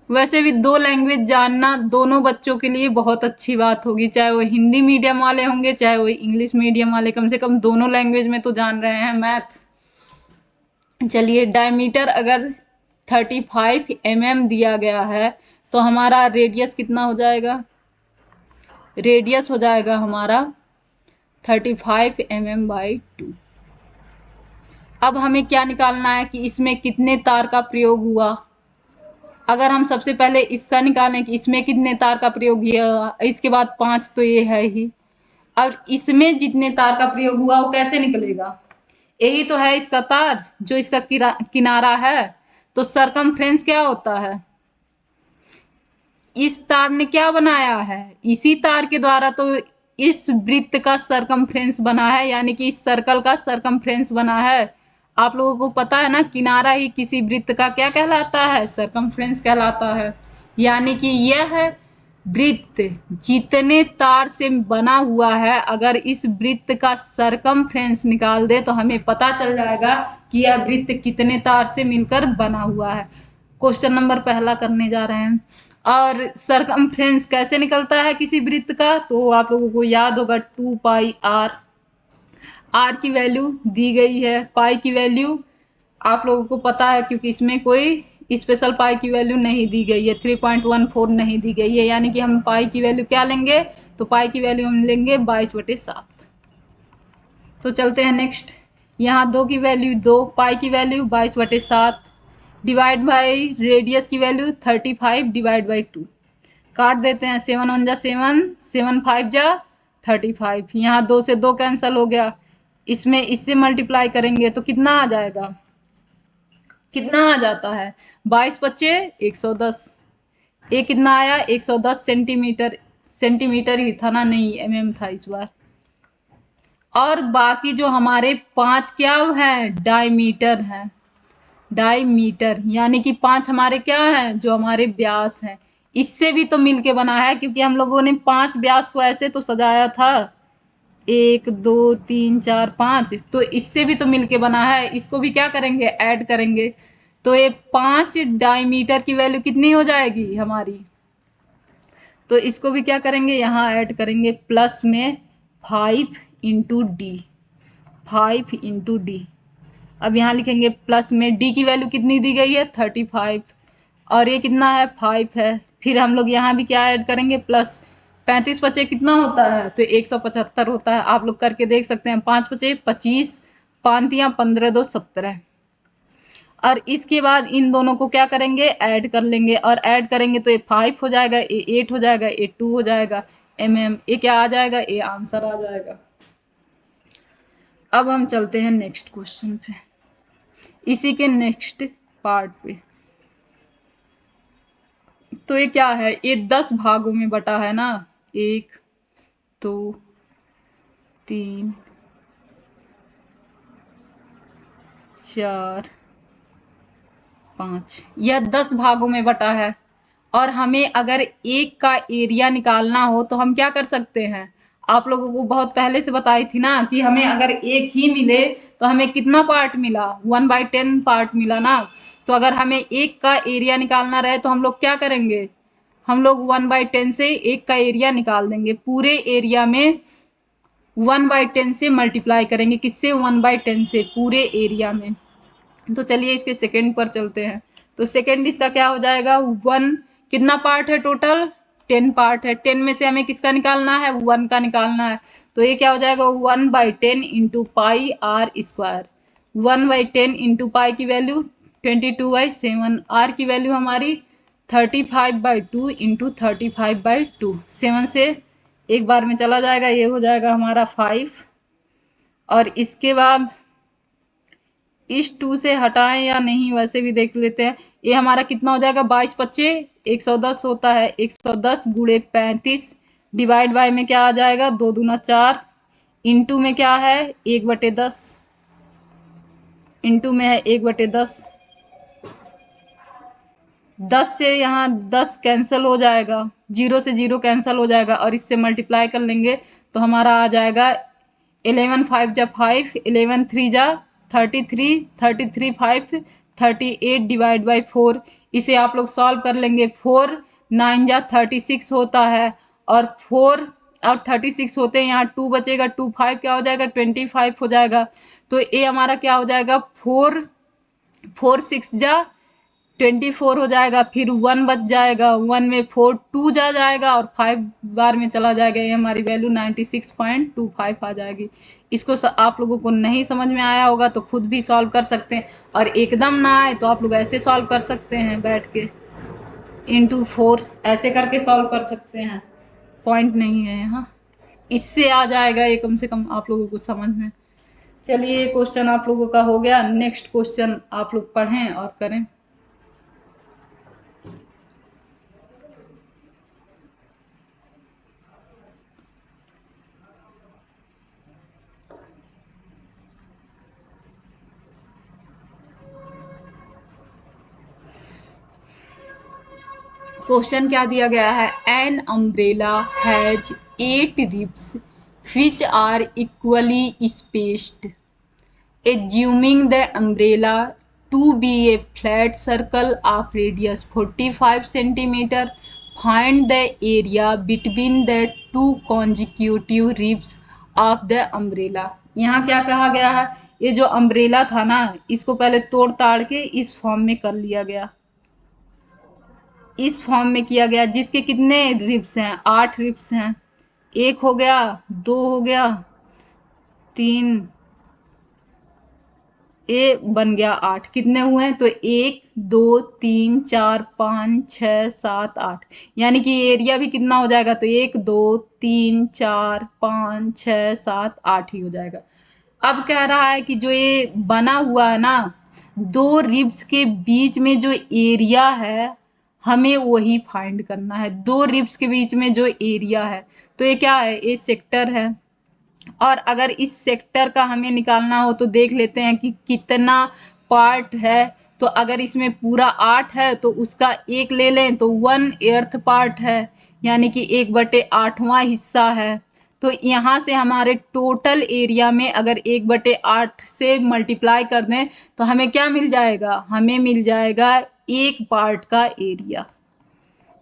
वैसे भी 2 लैंग्वेज जानना दोनों बच्चों के लिए बहुत अच्छी बात होगी, चाहे वो हिंदी मीडियम वाले होंगे चाहे वो इंग्लिश मीडियम वाले, कम से कम दोनों लैंग्वेज में तो जान रहे हैं मैथ। चलिए, डायमीटर अगर 35 mm दिया गया है तो हमारा रेडियस कितना हो जाएगा, रेडियस हो जाएगा हमारा 35 mm/2। अब हमें क्या निकालना है कि इसमें कितने तार का प्रयोग हुआ। अगर हम सबसे पहले इसका निकालें कि इसमें कितने तार का प्रयोग किया, इसके बाद 5 तो ये है ही, और इसमें जितने तार का प्रयोग हुआ वो कैसे निकलेगा? यही तो है इसका तार, जो इसका किनारा है। तो सरकमफ्रेंस क्या होता है? इस तार ने क्या बनाया है? इसी तार के द्वारा तो इस वृत्त का सरकमफ्रेंस बना है, यानी कि इस सर्कल का सरकमफ्रेंस बना है। आप लोगों को पता है ना, किनारा ही किसी वृत्त का क्या कहलाता है? सरकमफ्रेंस कहलाता है। यानी कि यह वृत्त जितने तार से बना हुआ है, अगर इस वृत्त का सरकमफ्रेंस निकाल दे तो हमें पता चल जाएगा कि यह वृत्त कितने तार से मिलकर बना हुआ है। क्वेश्चन नंबर पहला करने जा रहे हैं। और सरकमफ्रेंस कैसे निकलता है किसी वृत्त का? तो आप लोगों को याद होगा 2 पाई आर। आर की वैल्यू दी गई है, पाई की वैल्यू आप लोगों को पता है, क्योंकि इसमें कोई स्पेशल पाई की वैल्यू नहीं दी गई है, 3.14 नहीं दी गई है। यानी कि हम पाई की वैल्यू क्या लेंगे? तो पाई की वैल्यू हम लेंगे 22/7। तो चलते हैं नेक्स्ट। यहाँ 2 की वैल्यू 2, पाई की वैल्यू 22/7 डिवाइड बाई रेडियस की वैल्यू 35 डिवाइड बाई 2। काट देते हैं, 7 1 जा 7, 7 5 जा 35। यहाँ 2 से 2 कैंसिल हो गया, इसमें इससे मल्टीप्लाई करेंगे तो कितना आ जाएगा? कितना आ जाता है? 22 बच्चे 110। ये कितना आया? 110 सेंटीमीटर। सेंटीमीटर ही था ना, नहीं mm था इस बार। और बाकी जो हमारे 5 क्या है? डायमीटर है। डायमीटर यानी कि 5 हमारे क्या है? जो हमारे व्यास है। इससे भी तो मिलके बना है, क्योंकि हम लोगों ने 5 व्यास को ऐसे तो सजाया था, 1 2 3 4 5, तो इससे भी तो मिलके बना है। इसको भी क्या करेंगे? ऐड करेंगे। तो ये 5 डायमीटर की वैल्यू कितनी हो जाएगी हमारी? तो इसको भी क्या करेंगे? यहाँ ऐड करेंगे प्लस में 5 इंटू डी। 5 into D. अब यहाँ लिखेंगे प्लस में डी की वैल्यू कितनी दी गई है? 35। और ये कितना है? 5 है। फिर हम लोग यहाँ भी क्या ऐड करेंगे? प्लस 35 बचे कितना होता है? तो 175 होता है। आप लोग करके देख सकते हैं। 5 बचे 25, 5 या 15 2 17। और इसके बाद इन दोनों को क्या करेंगे? ऐड कर लेंगे। और ऐड करेंगे तो ये 5 हो जाएगा, ये 8 हो जाएगा, ये 2 हो जाएगा mm। ये क्या आ जाएगा? ये आंसर आ जाएगा। अब हम चलते हैं नेक्स्ट क्वेश्चन पे, इसी के नेक्स्ट पार्ट पे। तो ये क्या है? ये 10 भागों में बटा है ना, 1 2 3 4 5, यह 10 भागों में बटा है। और हमें अगर एक का एरिया निकालना हो तो हम क्या कर सकते हैं? आप लोगों को बहुत पहले से बताई थी ना कि हमें अगर एक ही मिले तो हमें कितना पार्ट मिला? 1/10 पार्ट मिला ना। तो अगर हमें एक का एरिया निकालना रहे तो हम लोग क्या करेंगे? हम लोग 1/10 से एक का एरिया निकाल देंगे। पूरे एरिया में 1/10 से मल्टीप्लाई करेंगे। किससे? 1/10 से, पूरे एरिया में। तो चलिए इसके सेकंड पर चलते हैं। तो सेकंड इसका क्या हो जाएगा? 1। कितना पार्ट है टोटल? 10 पार्ट है। 10 में से हमें किसका निकालना है? 1 का निकालना है। तो ये क्या हो जाएगा? 1/10 into pi r square. 1/10 into pi की वैल्यू 22/7। आर की वैल्यू हमारी 35/2 इंटू 35/2। 7 से एक बार में चला जाएगा, ये हो जाएगा हमारा 5। और इसके बाद इस 2 से हटाएं या नहीं, वैसे भी देख लेते हैं। ये हमारा कितना हो जाएगा? 22 बच्चे 110 होता है। 110 गुणे 35 डिवाइड बाय में क्या आ जाएगा? 2 दूना 4। इंटू में क्या है? 1/10। इंटू में है 1/10। 10 से यहाँ 10 कैंसिल हो जाएगा, 0 से 0 कैंसिल हो जाएगा, और इससे मल्टीप्लाई कर लेंगे तो हमारा आ जाएगा 11 5 जा 5, 11 3 जा 33, 33 5 38 डिवाइड बाई 4। इसे आप लोग सॉल्व कर लेंगे। 4 9 जा 36 होता है, और 4 और 36 होते हैं, यहाँ 2 बचेगा, 2 5 क्या हो जाएगा? 25 हो जाएगा। तो ये हमारा क्या हो जाएगा? 4 4 6 जा 24 हो जाएगा। फिर 1 बच जाएगा, 1 में 4 2 जा जाएगा, और 5 बार में चला जाएगा। ये हमारी वैल्यू 96.25 आ जाएगी। इसको आप लोगों को नहीं समझ में आया होगा तो खुद भी सॉल्व कर सकते हैं, और एकदम ना आए तो आप लोग ऐसे सॉल्व कर सकते हैं बैठ के। इंटू 4 ऐसे करके सॉल्व कर सकते हैं, पॉइंट नहीं है यहाँ, इससे आ जाएगा ये कम से कम आप लोगों को समझ में। चलिए क्वेश्चन आप लोगों का हो गया। नेक्स्ट क्वेश्चन आप लोग पढ़ें और करें। क्वेश्चन क्या दिया गया है, an umbrella has 8 ribs which are equally spaced. Assuming the umbrella to be a flat circle of radius 45 centimeter, find the area between the two consecutive ribs of the umbrella. यहाँ क्या कहा गया है, ये जो अम्ब्रेला था ना, इसको पहले तोड़ ताड़ के इस फॉर्म में कर लिया गया, इस फॉर्म में किया गया, जिसके कितने रिब्स हैं, 8 रिब्स हैं। एक हो गया, 2 हो गया, 3, ए बन गया 8। कितने हुए, तो 1 2 3 4 5 6 7 8, यानी कि एरिया भी कितना हो जाएगा, तो 1 2 3 4 5 6 7 8 ही हो जाएगा। अब कह रहा है कि जो ये बना हुआ है ना, 2 रिब्स के बीच में जो एरिया है हमें वही फाइंड करना है। 2 रिब्स के बीच में जो एरिया है, तो ये क्या है, ये सेक्टर है। और अगर इस सेक्टर का हमें निकालना हो तो देख लेते हैं कि कितना पार्ट है। तो अगर इसमें पूरा 8 है तो उसका 1 ले लें तो 1/8 पार्ट है, यानी कि 1/8वां हिस्सा है। तो यहाँ से हमारे टोटल एरिया में अगर 1/8 से मल्टीप्लाई कर दें तो हमें क्या मिल जाएगा, हमें मिल जाएगा 1 पार्ट का एरिया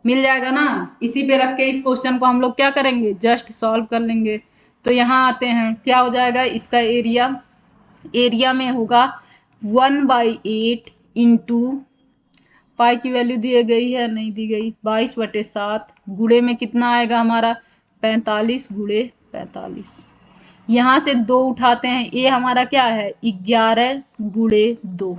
मिल जाएगा ना। इसी पे रख के इस क्वेश्चन को हम लोग क्या करेंगे, जस्ट सॉल्व कर लेंगे। तो यहाँ आते हैं, क्या हो जाएगा इसका एरिया, एरिया में होगा 1/8 इंटू पाई की वैल्यू दी गई है, नहीं दी गई, 22/7 गुणे में कितना आएगा हमारा 45 गुणे 45। यहाँ से 2 उठाते हैं, ये हमारा क्या है 11 गुणे 2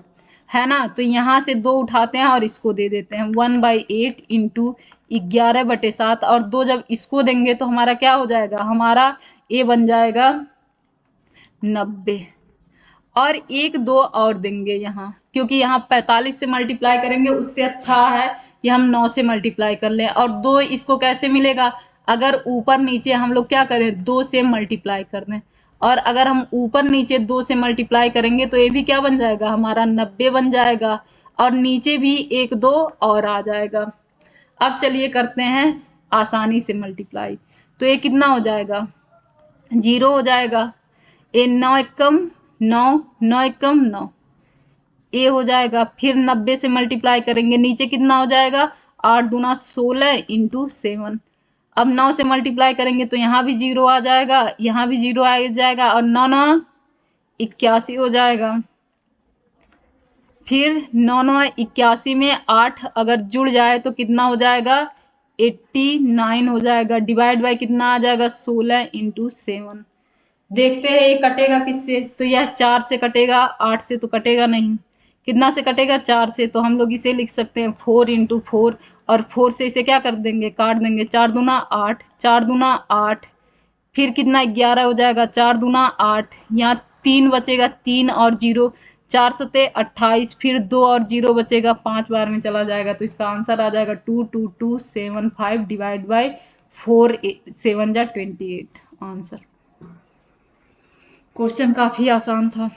है ना। तो यहाँ से 2 उठाते हैं और इसको दे देते हैं 1/8 इंटू 11/7, और 2 जब इसको देंगे तो हमारा क्या हो जाएगा, हमारा ए बन जाएगा 90। और 1 2 और देंगे यहाँ, क्योंकि यहाँ 45 से मल्टीप्लाई करेंगे, उससे अच्छा है कि हम 9 से मल्टीप्लाई कर लें। और 2 इसको कैसे मिलेगा, अगर ऊपर नीचे हम लोग क्या करें 2 से मल्टीप्लाई कर दें, और अगर हम ऊपर नीचे 2 से मल्टीप्लाई करेंगे तो ये भी क्या बन जाएगा, हमारा 90 बन जाएगा, और नीचे भी 1 2 और आ जाएगा। अब चलिए करते हैं आसानी से मल्टीप्लाई, तो ये कितना हो जाएगा 0 हो जाएगा, ए 9 एकम 9 9 एकम 9, ए हो जाएगा। फिर 90 से मल्टीप्लाई करेंगे, नीचे कितना हो जाएगा 8 दूना 16 इंटू 7। अब 9 से मल्टीप्लाई करेंगे तो यहाँ भी 0 आ जाएगा, यहाँ भी 0 आ जाएगा, और 9 9 81 हो जाएगा। फिर 9 9 81 में 8 अगर जुड़ जाए तो कितना हो जाएगा 89 हो जाएगा। डिवाइड बाय कितना आ जाएगा 16 इंटू 7। देखते हैं ये कटेगा किससे, तो यह 4 से कटेगा, 8 से तो कटेगा नहीं। कितना से कटेगा 4 से, तो हम लोग इसे लिख सकते हैं 4 इंटू 4, और 4 से इसे क्या कर देंगे, काट देंगे। 4 दूना 8, 4 दूना 8, फिर कितना 11 हो जाएगा, 4 दूना 8, यहाँ 3 बचेगा, 3 और 0, 4 सते 28, फिर 2 और 0 बचेगा, 5 बार में चला जाएगा। तो इसका आंसर आ जाएगा 22275 डिवाइड बाई 4 7 जा 28 आंसर। क्वेश्चन काफी आसान था,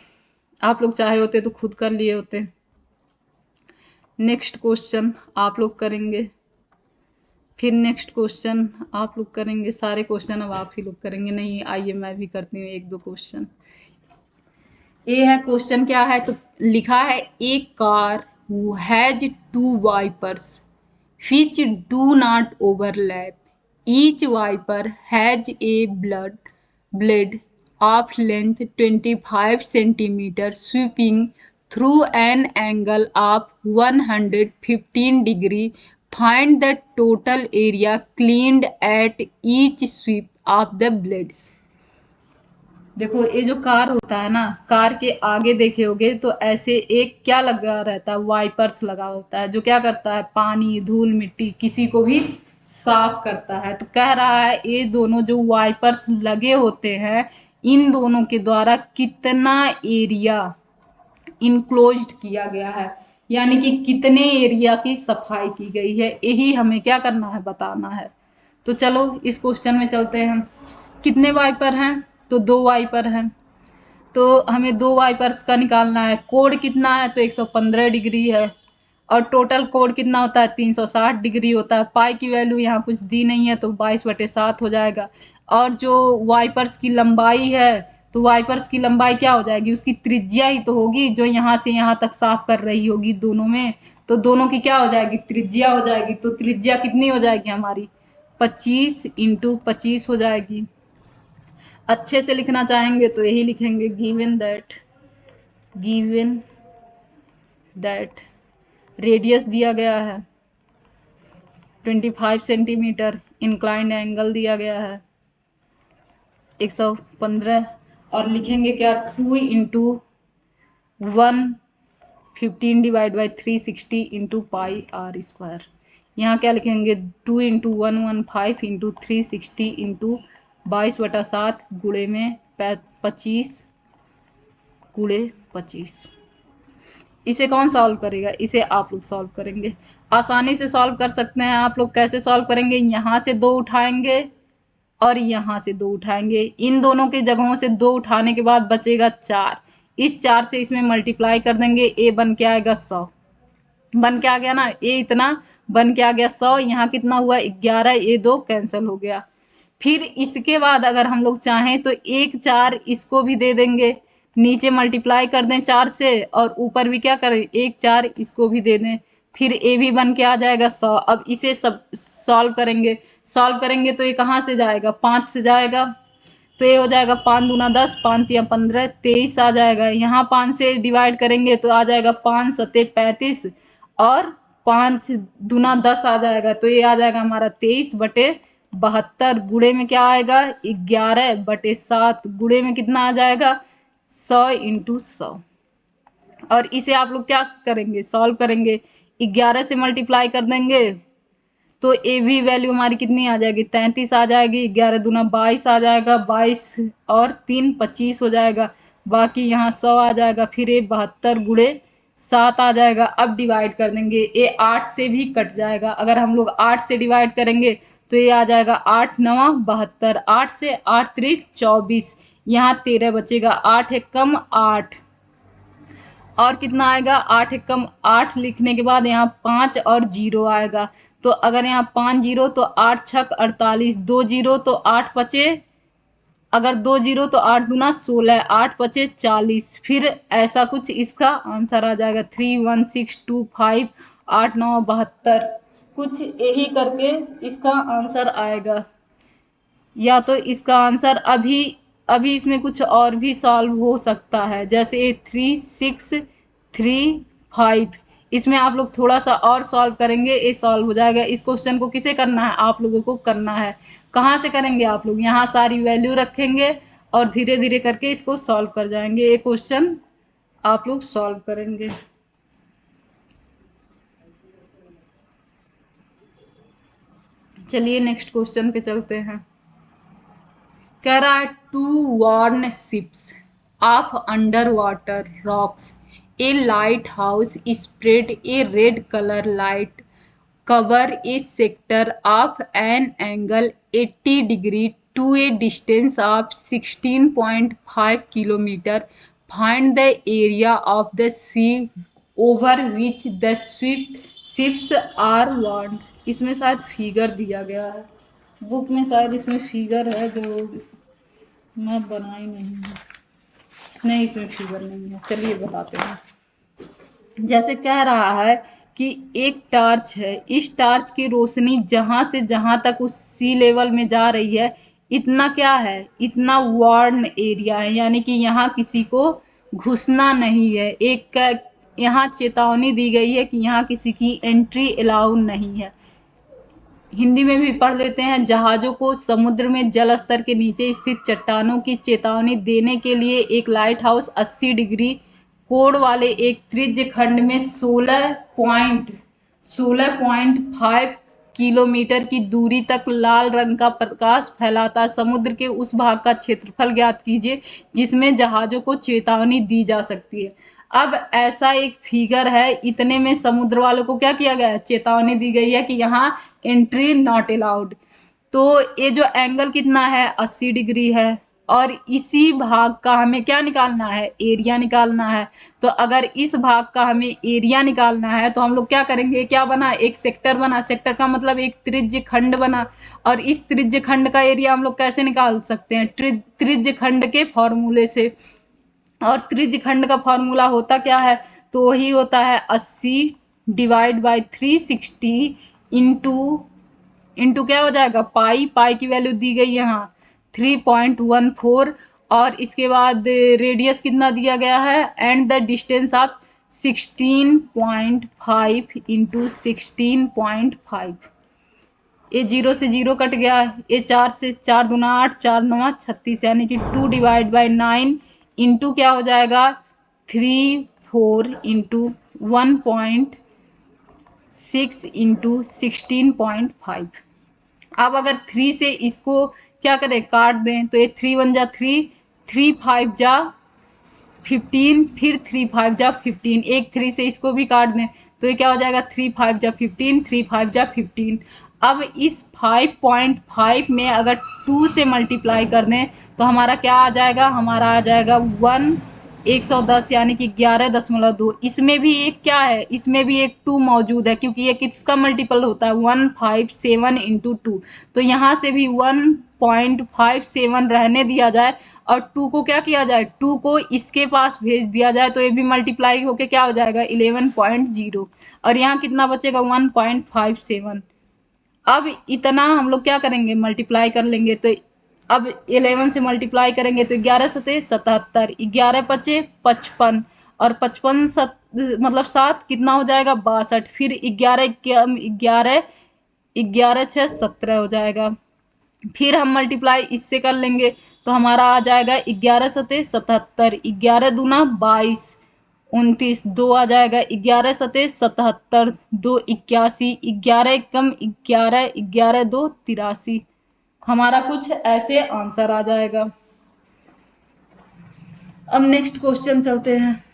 आप लोग चाहे होते तो खुद कर लिए होते। नेक्स्ट क्वेश्चन आप लोग करेंगे, फिर नेक्स्ट क्वेश्चन आप लोग करेंगे, सारे क्वेश्चन अब आप ही लोग करेंगे। नहीं आइए मैं भी करती हूँ 1 2 क्वेश्चन। ये है क्वेश्चन, क्या है तो लिखा है a car who has 2 wipers which do not overlap, each wiper has a blade of length 25 centimeter sweeping through an angle of 115 degree. Find the total area cleaned at each sweep of the blades. देखो ये जो car होता है ना, car के आगे देखे होगे तो ऐसे एक क्या लगा रहता है, वाइपर्स लगा होता है, जो क्या करता है, पानी धूल मिट्टी किसी को भी साफ करता है। तो कह रहा है ये दोनों जो वाइपर्स लगे होते हैं, इन दोनों के द्वारा कितना एरिया इनक्लोज्ड किया गया है, यानी कि कितने एरिया की सफाई की गई है, यही हमें क्या करना है, बताना है। तो चलो इस क्वेश्चन में चलते हैं। कितने वाइपर हैं, तो 2 वाइपर हैं, तो हमें 2 वाइपर्स का निकालना है। कोड कितना है, तो 115 डिग्री है, और टोटल कोड कितना होता है, 360 डिग्री होता है। पाई की वैल्यू यहाँ कुछ दी नहीं है, तो 22/7 हो जाएगा। और जो वाइपर्स की लंबाई है, तो वाइपर्स की लंबाई क्या हो जाएगी, उसकी त्रिज्या ही तो होगी, जो यहाँ से यहाँ तक साफ कर रही होगी दोनों में, तो दोनों की क्या हो जाएगी, त्रिज्या हो जाएगी। तो त्रिज्या कितनी हो जाएगी हमारी, 25 × 25 हो जाएगी। अच्छे से लिखना चाहेंगे तो यही लिखेंगे, गिवन दैट रेडियस दिया गया है 25 सेंटीमीटर, इंक्लाइंड एंगल दिया गया है 115, और लिखेंगे क्या, 2 × 115 / 360 × πr²। यहाँ क्या लिखेंगे, 2 × 115 × 360 × 22/7 गुणे में 25 × 25। इसे कौन सॉल्व करेगा, इसे आप लोग सॉल्व करेंगे। आसानी से सॉल्व कर सकते हैं आप लोग। कैसे सॉल्व करेंगे, यहाँ से 2 उठाएंगे और यहाँ से 2 उठाएंगे, इन दोनों के जगहों से 2 उठाने के बाद बचेगा 4। इस 4 से इसमें मल्टीप्लाई कर देंगे, ए बन के आएगा 100, बन के आ गया ना, ए इतना बन के आ गया 100। यहाँ कितना हुआ, 11, ये 2 कैंसिल हो गया। फिर इसके बाद अगर हम लोग चाहें तो 1 4 इसको भी दे देंगे, नीचे मल्टीप्लाई कर दें 4 से, और ऊपर भी क्या करें, 1 4 इसको भी दे दें, फिर ए भी बन के आ जाएगा 100। अब इसे सब सॉल्व करेंगे, तो ये कहाँ से जाएगा, 5 से जाएगा, तो ये हो जाएगा 5 दूना 10, 5 तिया 15, 23 आ जाएगा। यहाँ 5 से डिवाइड करेंगे तो आ जाएगा 5 सत्ते 35, और 5 दूना 10 आ जाएगा, तो ये आ जाएगा हमारा 23/72। गुणे में क्या आएगा, 11/7, गुणे में कितना आ जाएगा, 100 × 100। और इसे आप लोग क्या करेंगे, सॉल्व करेंगे, 11 से मल्टीप्लाई कर देंगे तो ए भी वैल्यू हमारी कितनी आ जाएगी, 33 आ जाएगी। 11 दूना 22 आ जाएगा, 22 और 3 25 हो जाएगा, बाकी यहाँ 100 आ जाएगा। फिर ये 72 गुणे 7 आ जाएगा। अब डिवाइड कर देंगे, ये 8 से भी कट जाएगा। अगर हम लोग 8 से डिवाइड करेंगे तो ये आ जाएगा 8 9 72, 8 से 8 3 24, यहाँ 13 बचेगा, 8 एकम 8, और कितना आएगा, 8 एकम 8 लिखने के बाद यहाँ 5 और 0 आएगा। तो अगर यहाँ 5 0 तो 8 छक 48, 2 0 तो 8 बचे, अगर 2 0 तो 8 दूना 16, 8 बचे 40। फिर ऐसा कुछ इसका आंसर आ जाएगा, 31625, 8 9 72, कुछ यही करके इसका आंसर आएगा। या तो इसका आंसर अभी इसमें कुछ और भी सॉल्व हो सकता है, जैसे 3635, इसमें आप लोग थोड़ा सा और सॉल्व करेंगे, ये सॉल्व हो जाएगा। इस क्वेश्चन को किसे करना है, आप लोगों को करना है। कहाँ से करेंगे आप लोग, यहाँ सारी वैल्यू रखेंगे और धीरे धीरे करके इसको सॉल्व कर जाएंगे। ये क्वेश्चन आप लोग सॉल्व करेंगे। चलिए नेक्स्ट क्वेश्चन पे चलते हैं। कह रहा है, 2 warn ships of underwater rocks, a lighthouse spread a red colour light cover a sector of an angle 80 degree to a distance of 16.5 kilometer. Find the area of the sea over which the ships are warned. इसमें शायद figure दिया गया है, book में शायद इसमें figure है जो मैं बनाई नहीं, इसमें फिगर नहीं है। चलिए बताते हैं। जैसे कह रहा है कि एक टार्च है, इस टार्च की रोशनी जहां से जहां तक उस सी लेवल में जा रही है, इतना क्या है, इतना वार्न एरिया है, यानी कि यहाँ किसी को घुसना नहीं है। एक यहाँ चेतावनी दी गई है कि यहाँ किसी की एंट्री अलाउ नहीं है। हिंदी में भी पढ़ लेते हैं। जहाजों को समुद्र में जल स्तर के नीचे स्थित चट्टानों की चेतावनी देने के लिए एक लाइट हाउस 80 डिग्री कोण वाले एक त्रिज्य खंड में 16.5 किलोमीटर की दूरी तक लाल रंग का प्रकाश फैलाता समुद्र के उस भाग का क्षेत्रफल ज्ञात कीजिए जिसमें जहाजों को चेतावनी दी जा सकती है। अब ऐसा एक फिगर है, इतने में समुद्र वालों को क्या किया गया है, चेतावनी दी गई है कि यहाँ एंट्री नॉट अलाउड। तो ये जो एंगल कितना है, 80 डिग्री है, और इसी भाग का हमें क्या निकालना है, एरिया निकालना है। तो अगर इस भाग का हमें एरिया निकालना है तो हम लोग क्या करेंगे, क्या बना, एक सेक्टर बना, सेक्टर का मतलब एक त्रिज्य खंड बना, और इस त्रिज्य खंड का एरिया हम लोग कैसे निकाल सकते हैं, त्रिज्य खंड के फॉर्मूले से। और त्रिज्य खंड का फॉर्मूला होता क्या है, तो वही होता है 80 डिवाइड बाई 360 इंटू क्या हो जाएगा, पाई की वैल्यू दी गई यहाँ 3.14, और इसके बाद रेडियस कितना दिया गया है, and the distance of 16.5 into 16.5। ये 0 से 0 कट गया, ये 4 से 4 दूना 8, 4 9 36, यानी कि 2 डिवाइड बाई 9 इंटू क्या हो जाएगा 3 4 इंटू 1.6 इंटू 16.5। अब अगर 3 से इसको क्या करें, काट दें, तो ये 3 1 जा 3, 3 5 जा 15, फिर 3 5 जा 15, एक 3 से इसको भी काट दें तो ये क्या हो जाएगा 3 5 जा 15, 3 5 जा 15। अब इस 5.5 में अगर 2 से मल्टीप्लाई कर दें तो हमारा क्या आ जाएगा, हमारा आ जाएगा 110, यानी कि 11.2। इसमें भी एक क्या है, इसमें भी एक 2 मौजूद है, क्योंकि ये किसका मल्टीपल होता है, 157 इंटू 2। तो यहाँ से भी 1.57 रहने दिया जाए और 2 को क्या किया जाए, 2 को इसके पास भेज दिया जाए, तो ये भी मल्टीप्लाई होके क्या हो जाएगा 11.0, और यहाँ कितना बचेगा 1.57। अब इतना हम लोग क्या करेंगे, मल्टीप्लाई कर लेंगे। तो अब 11 से मल्टीप्लाई करेंगे तो 11 सते 77, 11 पचे 55, और 55 मतलब 7 कितना हो जाएगा 62, फिर 11 11 11 6 17 हो जाएगा। फिर हम मल्टीप्लाई इससे कर लेंगे तो हमारा आ जाएगा 11 सते 77, 11 दूना 22, 29, 2 आ जाएगा 11 सते 77, 2 81, 11 कम 11, 11 2 83। हमारा कुछ ऐसे आंसर आ जाएगा। अब नेक्स्ट क्वेश्चन चलते हैं।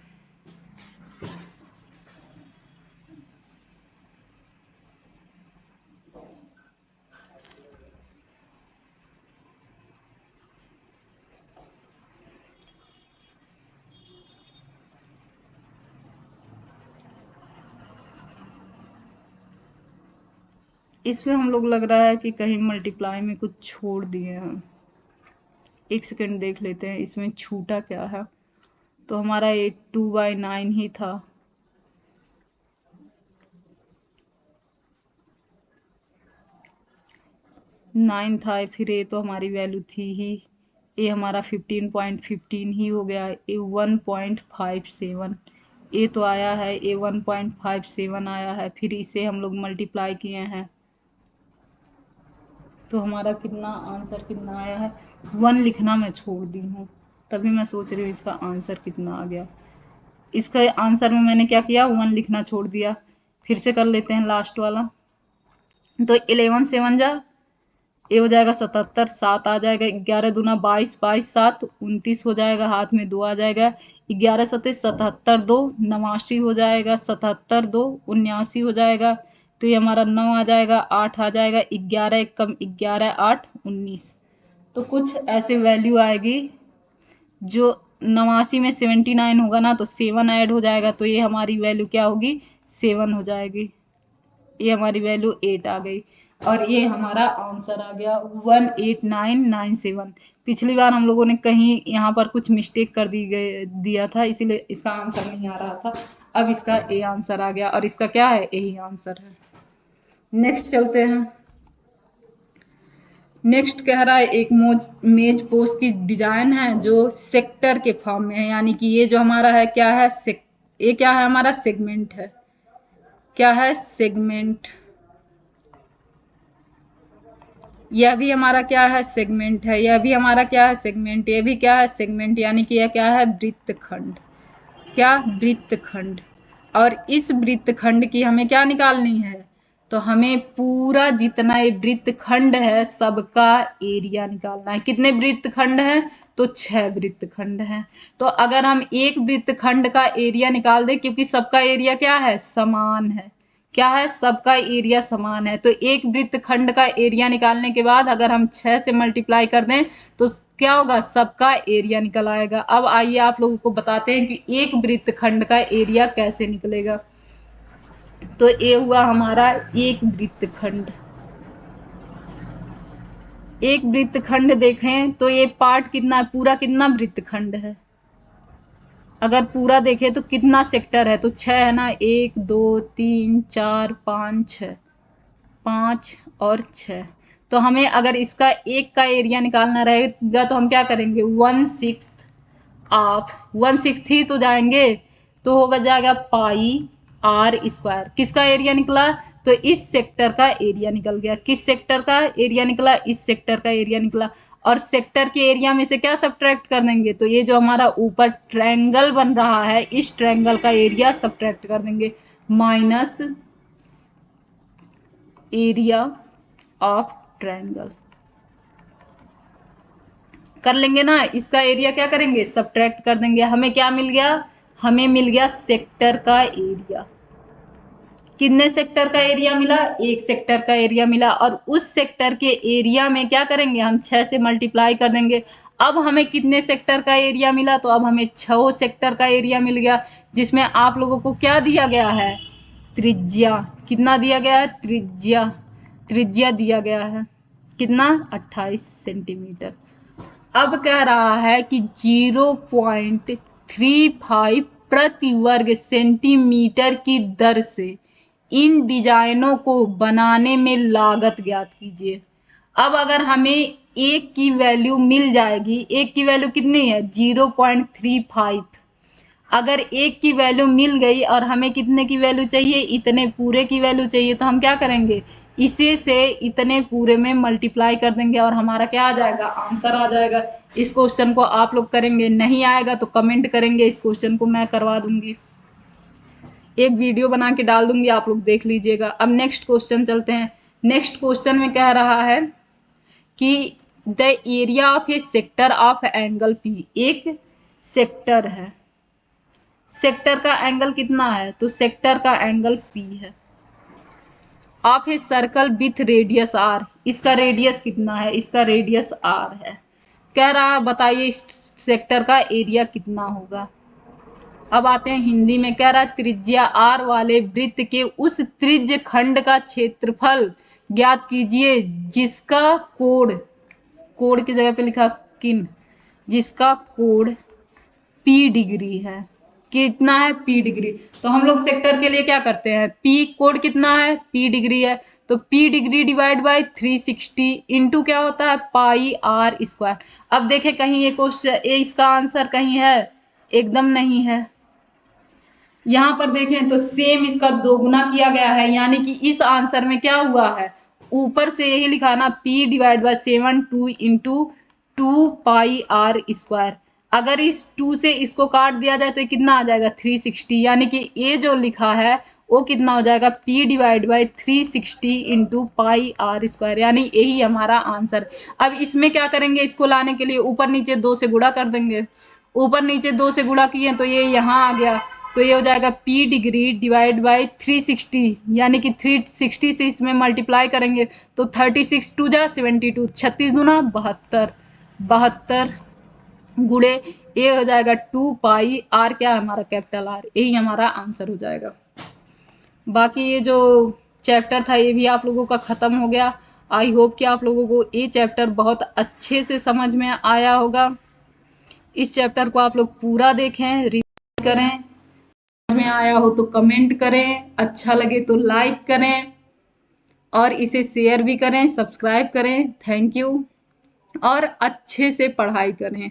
इसमें हम लोग लग रहा है कि कहीं मल्टीप्लाई में कुछ छोड़ दिए हैं। एक सेकेंड देख लेते हैं इसमें छूटा क्या है। तो हमारा ये 2/9 ही था। 9 था, फिर ये तो हमारी वैल्यू थी ही, ये हमारा 15.15 ही हो गया। ये 1.57 ये तो आया है, ये 1.57 आया है, फिर इसे हम लोग मल्टीप्लाई किए हैं तो हमारा कितना आंसर कितना आया है, 1 लिखना मैं छोड़ दी हूँ, तभी मैं सोच रही हूँ इसका आंसर कितना आ गया। इसका आंसर में मैंने क्या किया, 1 लिखना छोड़ दिया। फिर से कर लेते हैं लास्ट वाला। तो 11 7 जा, ये हो जाएगा 77, 7 आ जाएगा, 11 दूना 22, 22 7 29 हो जाएगा, हाथ में 2 आ जाएगा, 11 सते 77, 2 89 हो जाएगा, 77 2 79 हो जाएगा। तो ये हमारा 9 आ जाएगा, 8 आ जाएगा, 11 कम 11 8 19। तो कुछ ऐसे वैल्यू आएगी जो 89 में 79 होगा ना, तो 7 ऐड हो जाएगा, तो ये हमारी वैल्यू क्या होगी, 7 हो जाएगी। ये हमारी वैल्यू 8 आ गई, और ये हमारा आंसर आ गया 18997। पिछली बार हम लोगों ने कहीं यहाँ पर कुछ मिस्टेक कर दिया था, इसीलिए इसका आंसर नहीं आ रहा था। अब इसका ए आंसर आ गया, और इसका क्या है, यही आंसर है। नेक्स्ट चलते हैं। नेक्स्ट कह रहा है एक मेज पोस्ट की डिजाइन है जो सेक्टर के फॉर्म में है, यानी कि ये जो हमारा है क्या है, ये क्या है, हमारा सेगमेंट है। क्या है, सेगमेंट। यह भी हमारा क्या है, सेगमेंट है। यह भी हमारा क्या है, सेगमेंट। यह भी क्या है, सेगमेंट, यानी कि यह क्या है, वृत्तखंड। क्या, वृत्तखंड। और इस वृत्तखंड की हमें क्या निकालनी है, तो हमें पूरा जितना ये वृत्तखंड है सबका एरिया निकालना है। कितने वृत्तखंड है, तो 6 वृत्तखंड है। तो अगर हम एक वृत्तखंड का एरिया निकाल दें, क्योंकि सबका एरिया क्या है, समान है। क्या है, सबका एरिया समान है। तो एक वृत्तखंड का एरिया निकालने के बाद अगर हम 6 से मल्टीप्लाई कर दें तो क्या होगा, सबका एरिया निकल आएगा। अब आइए आप लोगों को बताते हैं कि एक वृत्तखंड का एरिया कैसे निकलेगा। तो ये हुआ हमारा एक वृत्तखंड। एक वृत्तखंड देखें तो ये पार्ट कितना, पूरा कितना वृत्तखंड है। अगर पूरा देखें तो कितना सेक्टर है, तो 6 है ना, 1 2 3 4 5 6, 5 और 6। तो हमें अगर इसका एक का एरिया निकालना रहेगा तो हम क्या करेंगे, 1/6 ऑफ 1/6 ही तो जाएंगे, तो होगा जाएगा पाई आर स्क्वायर। किसका एरिया निकला, तो इस सेक्टर का एरिया निकल गया। किस सेक्टर का एरिया निकला, इस सेक्टर का एरिया निकला। और सेक्टर के एरिया में से क्या सब्ट्रैक्ट कर देंगे, तो ये जो हमारा ऊपर ट्रायंगल बन रहा है इस ट्रायंगल का एरिया सब्ट्रैक्ट कर देंगे, माइनस एरिया ऑफ ट्रायंगल कर लेंगे ना। इसका एरिया क्या करेंगे, सब्ट्रैक्ट कर देंगे। हमें क्या मिल गया, हमें मिल गया सेक्टर का एरिया। कितने सेक्टर का एरिया मिला, एक सेक्टर का एरिया मिला। और उस सेक्टर के एरिया में क्या करेंगे, हम 6 से मल्टीप्लाई कर देंगे। अब हमें कितने सेक्टर का एरिया मिला, तो अब हमें 6 सेक्टर का एरिया मिल गया, जिसमें आप लोगों को क्या दिया गया है, त्रिज्या। कितना दिया गया है, त्रिज्या। त्रिज्या दिया गया है कितना, 28 सेंटीमीटर। अब कह रहा है कि 0.35 प्रति वर्ग सेंटीमीटर की दर से इन डिजाइनों को बनाने में लागत ज्ञात कीजिए। अब अगर हमें एक की वैल्यू मिल जाएगी, एक की वैल्यू कितनी है, 0.35। अगर एक की वैल्यू मिल गई और हमें कितने की वैल्यू चाहिए, इतने पूरे की वैल्यू चाहिए, तो हम क्या करेंगे, इसे से इतने पूरे में मल्टीप्लाई कर देंगे और हमारा क्या आ जाएगा, आंसर आ जाएगा। इस क्वेश्चन को आप लोग करेंगे, नहीं आएगा तो कमेंट करेंगे, इस क्वेश्चन को मैं करवा दूंगी, एक वीडियो बना के डाल दूंगी, आप लोग देख लीजिएगा। अब नेक्स्ट क्वेश्चन चलते हैं। नेक्स्ट क्वेश्चन में कह रहा है कि the area of a sector of angle p. एक सेक्टर है, सेक्टर का एंगल कितना है, तो सेक्टर का एंगल पी है। Of a circle with radius r, इसका रेडियस कितना है, इसका रेडियस आर है। कह रहा है बताइए इस सेक्टर का एरिया कितना होगा। अब आते हैं हिंदी में। कह रहा है त्रिज्या आर वाले वृत्त के उस त्रिज्य खंड का क्षेत्रफल ज्ञात कीजिए जिसका कोण, कोण की जगह पे लिखा किन, जिसका कोण पी डिग्री है। कितना है, पी डिग्री। तो हम लोग सेक्टर के लिए क्या करते हैं, पी कोण कितना है, पी डिग्री है, तो P degree divide by 360 into क्या होता है, पाई आर स्क्वायर। अब देखें कहीं ये क्वेश्चन, ये इसका आंसर कहीं है, एकदम नहीं है। यहाँ पर देखें तो सेम इसका दोगुना किया गया है, यानी कि इस आंसर में क्या हुआ है, ऊपर से यही लिखा ना, p divide by 7 into 2 pi r square. अगर इस 2 से इसको काट दिया जाए तो ये कितना आ जाएगा, 360। यानी कि ये जो लिखा है वो कितना हो जाएगा, p divide by 360 into pi r square, यानी यही हमारा आंसर। अब इसमें क्या करेंगे, इसको लाने के लिए ऊपर नीचे 2 से गुणा कर देंगे। ऊपर नीचे 2 से गुणा किए तो ये यहाँ आ गया, तो ये हो जाएगा p डिग्री डिवाइड बाय 360, यानी कि 360 से इसमें मल्टीप्लाई करेंगे तो 36 2 जा 72, 36 दूना 72, 72 गुणे ये हो जाएगा 2 पाई आर, क्या है हमारा, कैपिटल आर। यही हमारा आंसर हो जाएगा। बाकी ये जो चैप्टर था ये भी आप लोगों का खत्म हो गया। आई होप कि आप लोगों को ये चैप्टर बहुत अच्छे से समझ में आया होगा। इस चैप्टर को आप लोग पूरा देखें, रिवीजन करें, में आया हो तो कमेंट करें, अच्छा लगे तो लाइक करें और इसे शेयर भी करें, सब्सक्राइब करें। Thank you. और अच्छे से पढ़ाई करें,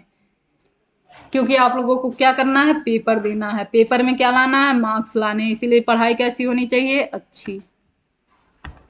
क्योंकि आप लोगों को क्या करना है, पेपर देना है। पेपर में क्या लाना है, मार्क्स लाने, इसीलिए पढ़ाई कैसी होनी चाहिए, अच्छी।